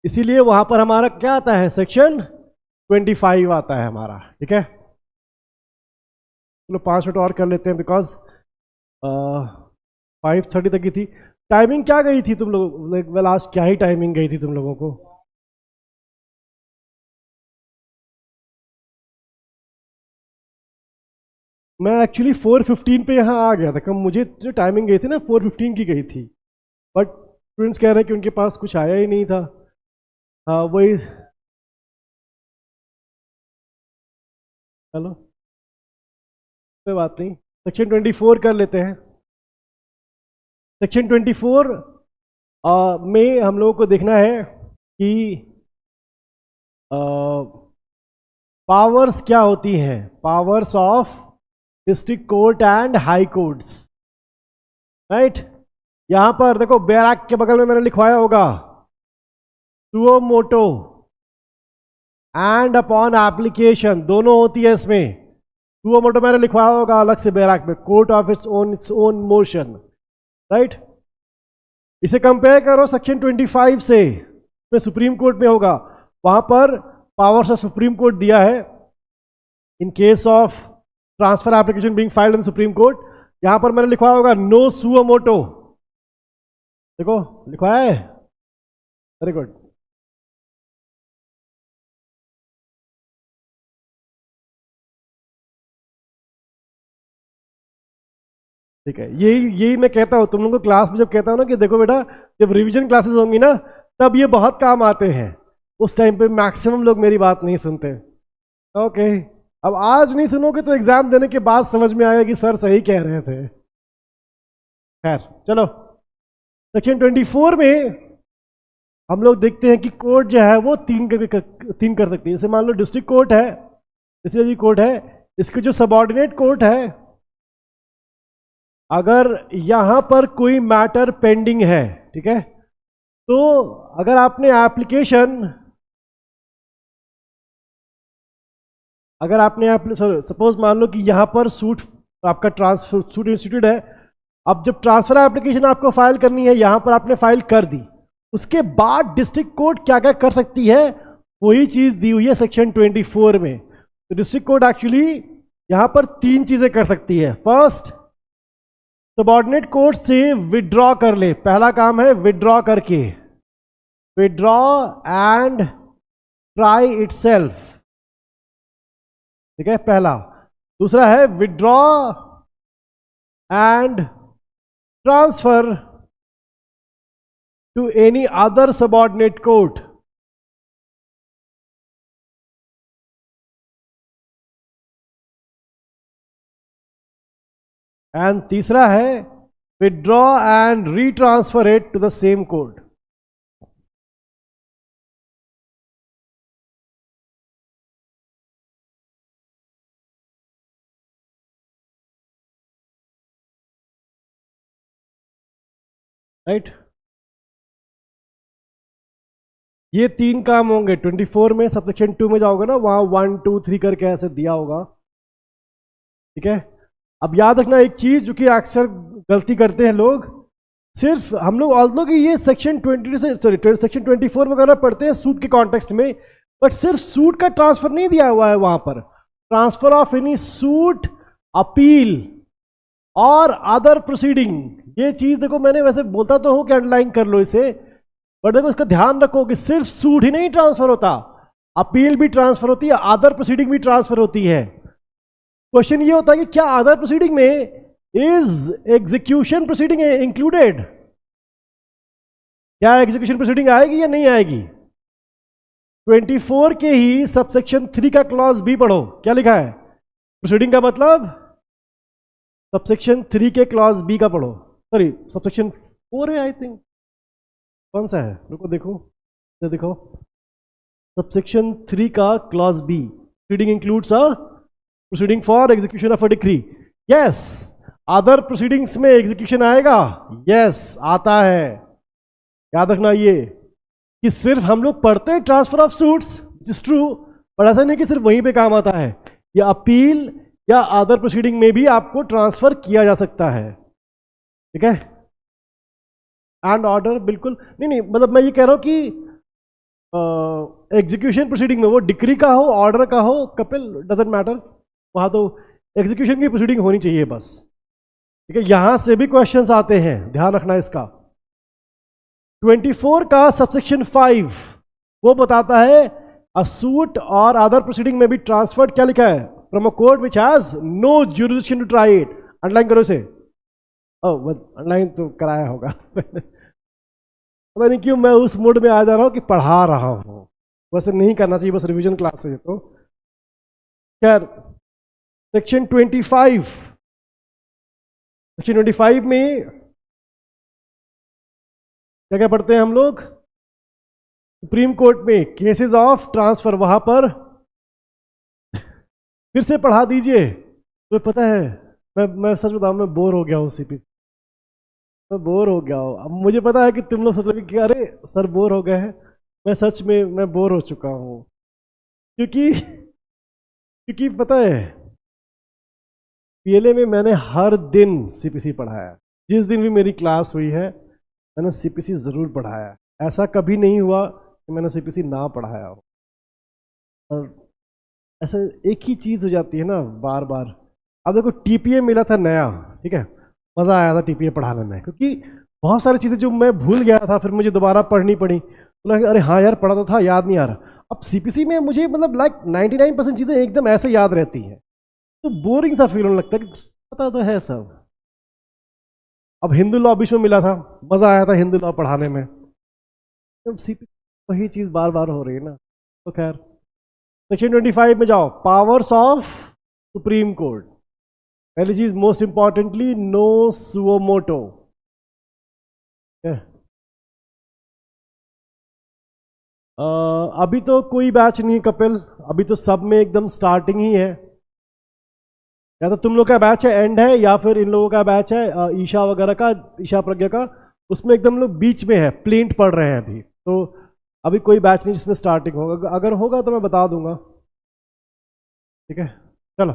इसीलिए वहां पर हमारा क्या आता है, सेक्शन 25 आता है हमारा। ठीक है, चलो 5 मिनट और कर लेते हैं, बिकॉज 5:30 तक की थी। टाइमिंग क्या गई थी तुम लोग, लास्ट क्या ही टाइमिंग गई थी तुम लोगों को? मैं एक्चुअली 4:15 पे यहाँ आ गया था, कब मुझे जो टाइमिंग गई थी ना 4:15 की गई थी, बट स्टूडेंट्स कह रहे हैं कि उनके पास कुछ आया ही नहीं था। हाँ वही, चलो कोई बात नहीं, सेक्शन 24 कर लेते हैं। सेक्शन 24 में हम लोगों को देखना है कि पावर्स क्या होती हैं, powers of district court and high courts, right. यहां पर देखो बेयर एक्ट के बगल में मैंने लिखवाया होगा suo motu and upon application, दोनों होती है इसमें। सुओ मोटो मैंने लिखवाया होगा अलग से बेयर एक्ट में, court of its own motion, right. इसे कंपेयर करो सेक्शन 25 से, में सुप्रीम कोर्ट में होगा, वहां पर पावर्स ऑफ सुप्रीम कोर्ट दिया है in case of transfer application being filed in supreme court. यहां पर मैंने लिखवाया होगा नो सुओ मोटो, देखो लिखवाया है, वेरी गुड। ठीक है, यही मैं कहता हूं तुम लोगों को क्लास में, जब कहता हूं ना कि देखो बेटा जब रिवीजन क्लासेस होंगी ना तब ये बहुत काम आते हैं, उस टाइम पे मैक्सिमम लोग मेरी बात नहीं सुनते। ओके, अब आज नहीं सुनोगे तो एग्जाम देने के बाद समझ में आएगा कि सर सही कह रहे थे। खैर चलो, सेक्शन 24 में हम लोग देखते हैं कि कोर्ट जो है वो तीन कर सकती है। जैसे मान लो डिस्ट्रिक्ट कोर्ट है, जैसे कोर्ट है, इसके जो सबऑर्डिनेट कोर्ट है, अगर यहां पर कोई मैटर पेंडिंग है, ठीक है, तो अगर आपने सपोज मान लो कि यहां पर सूट आपका ट्रांसफर सूट इंस्टीट्यूट है, अब जब ट्रांसफर एप्लीकेशन आपको फाइल करनी है, यहां पर आपने फाइल कर दी, उसके बाद डिस्ट्रिक्ट कोर्ट क्या क्या कर सकती है वही चीज दी हुई है सेक्शन 24 में। तो डिस्ट्रिक्ट कोर्ट एक्चुअली यहां पर तीन चीजें कर सकती है। फर्स्ट, सबऑर्डिनेट कोर्ट से विड्रॉ कर ले, पहला काम है विड्रॉ करके, विड्रॉ एंड ट्राई इटसेल्फ, ठीक है पहला। दूसरा है withdraw and transfer to any other subordinate court, and तीसरा है withdraw and retransfer it to the same court. Right, ये तीन काम होंगे 24 में। सबसेक्शन 2 में जाओगे ना, वहां 1 2 3 करके ऐसे दिया होगा, ठीक है। अब याद रखना एक चीज जो कि अक्सर गलती करते हैं लोग, सिर्फ हम लोग ऑल्दो कि ये सेक्शन 24 में वगैरह पढ़ते हैं सूट के कॉन्टेक्स्ट में, बट सिर्फ सूट का ट्रांसफर नहीं दिया हुआ है वहां पर, transfer of any suit, appeal और अदर प्रोसीडिंग। ये चीज देखो, मैंने वैसे बोलता तो हूं कि अंडरलाइन कर लो इसे, बट देखो इसका ध्यान रखो कि सिर्फ सूट ही नहीं ट्रांसफर होता, अपील भी ट्रांसफर होती है, अदर प्रोसीडिंग भी ट्रांसफर होती है। क्वेश्चन ये होता है कि क्या अदर प्रोसीडिंग में इज एग्जीक्यूशन प्रोसीडिंग इंक्लूडेड, क्या एग्जीक्यूशन प्रोसीडिंग आएगी या नहीं आएगी। 24 के ही सबसेक्शन 3 का क्लॉज बी पढ़ो, क्या लिखा है, प्रोसीडिंग का मतलब सबसेक्शन 3 के क्लॉज बी का पढ़ो, सॉरी सबसेक्शन 4 है आई थिंक, कौन सा है, रुको देखो सबसेक्शन 3 का clause B, proceeding includes a proceeding for execution of a decree. Yes, other proceedings में एग्जीक्यूशन आएगा, यस आता है। याद रखना ये कि सिर्फ हम लोग पढ़ते हैं transfer of suits, which is true, पर ऐसा नहीं कि सिर्फ वहीं पे काम आता है, या अपील या अदर प्रोसीडिंग में भी आपको ट्रांसफर किया जा सकता है, ठीक है। एंड ऑर्डर बिल्कुल नहीं, मतलब मैं ये कह रहा हूं कि एग्जीक्यूशन प्रोसीडिंग में वो डिक्री का हो, ऑर्डर का हो, कपिल डजंट मैटर, वहां तो एग्जीक्यूशन की प्रोसीडिंग होनी चाहिए बस, ठीक है। यहां से भी क्वेश्चंस आते हैं, ध्यान रखना इसका। 24 का सबसेक्शन 5 वो बताता है अ सूट और अदर प्रोसीडिंग में भी ट्रांसफर्ड, क्या लिखा है, from a court which has no jurisdiction to try it. Underline करो इसे। अंडरलाइन तो कराया होगा पता नहीं क्यों मैं उस मूड में आ जा रहा हूँ कि पढ़ा रहा हूँ, वैसे नहीं करना चाहिए, बस रिवीजन क्लास है ये तो। खैर सेक्शन 25, सेक्शन 25 में क्या क्या पढ़ते हैं हम लोग? सुप्रीम कोर्ट में केसेस ऑफ ट्रांसफर, वहां पर फिर से पढ़ा दीजिए। तो पता है मैं सच बताऊं, मैं बोर हो गया हूँ सीपीसी, मैं बोर हो गया हूँ। अब मुझे पता है कि तुम लोग सोचोगे कि अरे सर बोर हो गए हैं, मैं सच में मैं बोर हो चुका हूँ, क्योंकि क्योंकि पता है पीएलए में मैंने हर दिन सीपीसी पढ़ाया। जिस दिन भी मेरी क्लास हुई है मैंने सीपीसी जरूर पढ़ाया। ऐसा कभी नहीं हुआ कि मैंने सीपीसी ना पढ़ाया हो। और ऐसा एक ही चीज हो जाती है ना बार बार। अब देखो टीपीए मिला था नया, ठीक है, मजा आया था टीपीए पढ़ाने में, क्योंकि बहुत सारी चीजें जो मैं भूल गया था फिर मुझे दोबारा पढ़नी पड़ी, तो लगा अरे हाँ यार पढ़ा तो था, याद नहीं आ रहा। अब सीपीसी में मुझे मतलब लाइक 99% चीजें एकदम ऐसे याद रहती हैं, तो बोरिंग सा फील होने लगता है कि पता तो है सब। अब हिंदू लॉ बीच में मिला था, मजा आया था हिंदू लॉ पढ़ाने में। अब सीपीसी वही चीज बार बार हो रही है ना। तो खैर सेक्शन 25 में जाओ, पावर्स ऑफ सुप्रीम कोर्ट। पहली चीज most importantly no suo motu. अभी तो कोई बैच नहीं कपिल, अभी तो सब में एकदम स्टार्टिंग ही है। या तो तुम लोग का बैच है एंड है, या फिर इन लोगों का बैच है ईशा वगैरह का, ईशा प्रज्ञा का, उसमें एकदम लोग बीच में है, प्लेंट पढ़ रहे हैं अभी। तो अभी कोई बैच नहीं जिसमें स्टार्टिंग होगा, अगर होगा तो मैं बता दूंगा, ठीक है। चलो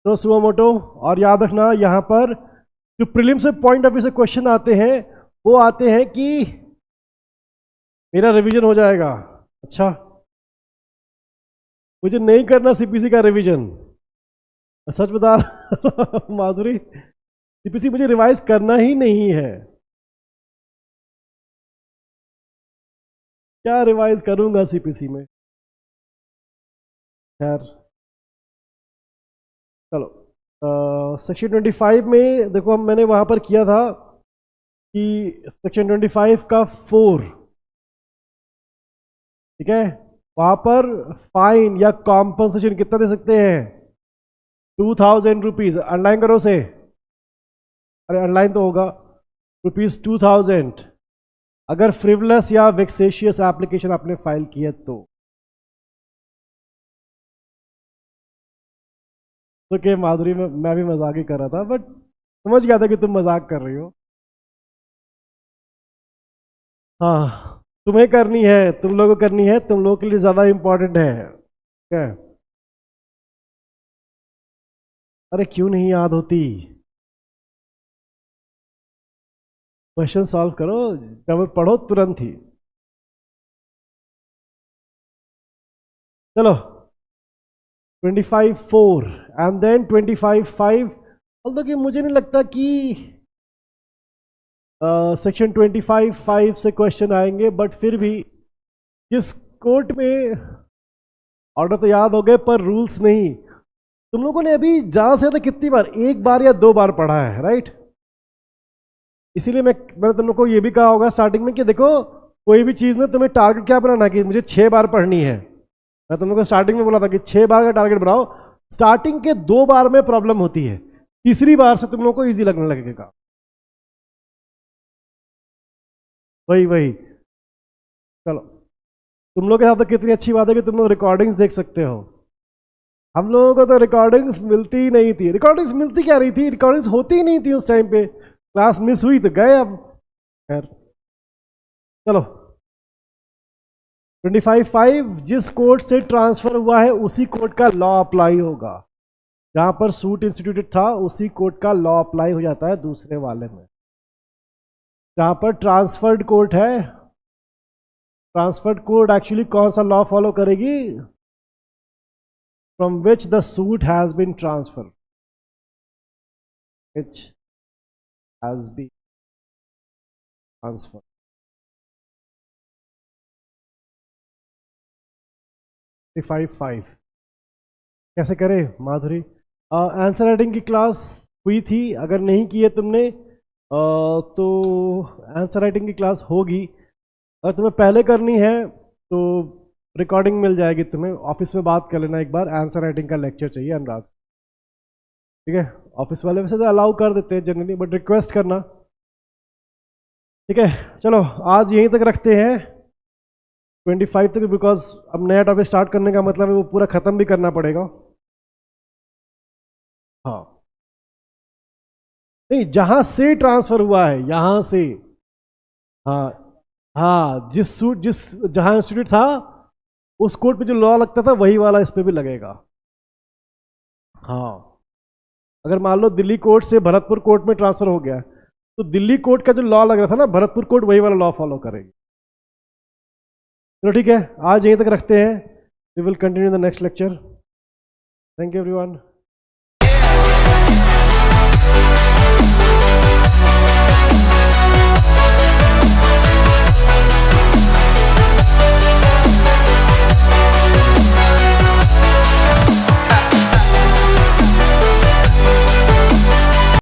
नो सुओ मोटो। और याद रखना यहाँ पर जो प्रीलिम से पॉइंट ऑफ व्यू से क्वेश्चन आते हैं वो आते हैं कि मेरा रिवीजन हो जाएगा। अच्छा, मुझे नहीं करना सीपीसी का रिवीजन, सच बता रहा हूं माधुरी, सीपीसी मुझे रिवाइज करना ही नहीं है। क्या रिवाइज करूंगा सीपीसी में। खैर चलो सेक्शन 25 में देखो मैंने वहां पर किया था कि सेक्शन 25 का 4, ठीक है, वहां पर फाइन या कॉम्पनसेशन कितना दे सकते हैं? 2000 रुपीज। ऑनलाइन करो से, अरे ऑनलाइन तो होगा, ₹2000 अगर फ्रिवलेस या वेक्सेशियस एप्लीकेशन आपने फाइल किया तो के माधुरी में मैं भी मजाक ही कर रहा था, बट समझ गया था कि तुम मजाक कर रही हो। हाँ तुम्हें करनी है, तुम लोगों को करनी है, तुम लोगों के लिए ज्यादा इंपॉर्टेंट है, क्या? अरे क्यों नहीं याद होती? क्वेश्चन सॉल्व करो, जब पढ़ो तुरंत ही। चलो 25/4 एंड देन 25/5। ऑल्दो कि मुझे नहीं लगता कि सेक्शन 25/5 से क्वेश्चन आएंगे, बट फिर भी जिस कोर्ट में ऑर्डर तो याद हो गए पर रूल्स नहीं। तुम लोगों ने अभी ज्यादा से ज्यादा कितनी बार, एक बार या दो बार पढ़ा है, राइट? इसीलिए मैंने तुम लोग को ये भी कहा होगा स्टार्टिंग में कि देखो कोई भी चीज ना तुम्हें टारगेट क्या बनाना कि मुझे 6 बार पढ़नी है। मैं तुम लोग को स्टार्टिंग में बोला था कि 6 बार का टारगेट बनाओ। स्टार्टिंग के 2 बार में प्रॉब्लम होती है, तीसरी बार से तुम लोग को ईजी लगने लगेगा। वही वही। चलो तुम लोग के साथ तो कितनी अच्छी बात है कि तुम लोग रिकॉर्डिंग्स देख सकते हो। हम लोगों को तो रिकॉर्डिंग्स मिलती ही नहीं थी। रिकॉर्डिंग्स मिलती क्या रही थी, रिकॉर्डिंग्स होती ही नहीं थी उस टाइम पे। क्लास मिस हुई तो गए। अब खैर चलो 25/5 जिस कोर्ट से ट्रांसफर हुआ है उसी कोर्ट का लॉ अप्लाई होगा। जहां पर सूट इंस्टीट्यूटेड था उसी कोर्ट का लॉ अप्लाई हो जाता है दूसरे वाले में। जहां पर ट्रांसफर्ड कोर्ट है, ट्रांसफर्ड कोर्ट एक्चुअली कौन सा लॉ फॉलो करेगी? From which the suit has been transfer, which has been transfer. 25/5 कैसे करें माधुरी? आंसर राइटिंग की क्लास हुई थी, अगर नहीं की है तुमने तो आंसर राइटिंग की क्लास होगी। अगर तुम्हें पहले करनी है तो रिकॉर्डिंग मिल जाएगी तुम्हें, ऑफिस में बात कर लेना एक बार, आंसर राइटिंग का लेक्चर चाहिए अनुराग, ठीक है? ऑफिस वाले वैसे तो अलाउ कर देते हैं जनरली, बट रिक्वेस्ट करना, ठीक है? चलो आज यहीं तक रखते हैं 25 तक, बिकॉज अब नया टॉपिक स्टार्ट करने का मतलब है वो पूरा खत्म भी करना पड़ेगा। हाँ नहीं, जहां से ट्रांसफर हुआ है यहां से, हाँ हाँ, जिस जहां इंस्टीट्यूट था उस कोर्ट पे जो लॉ लगता था वही वाला इस पे भी लगेगा। हाँ, अगर मान लो दिल्ली कोर्ट से भरतपुर कोर्ट में ट्रांसफर हो गया तो दिल्ली कोर्ट का जो लॉ लग रहा था ना, भरतपुर कोर्ट वही वाला लॉ फॉलो करेगी। चलो ठीक है, आज यहीं तक रखते हैं, we will continue the next lecture. Thank you everyone.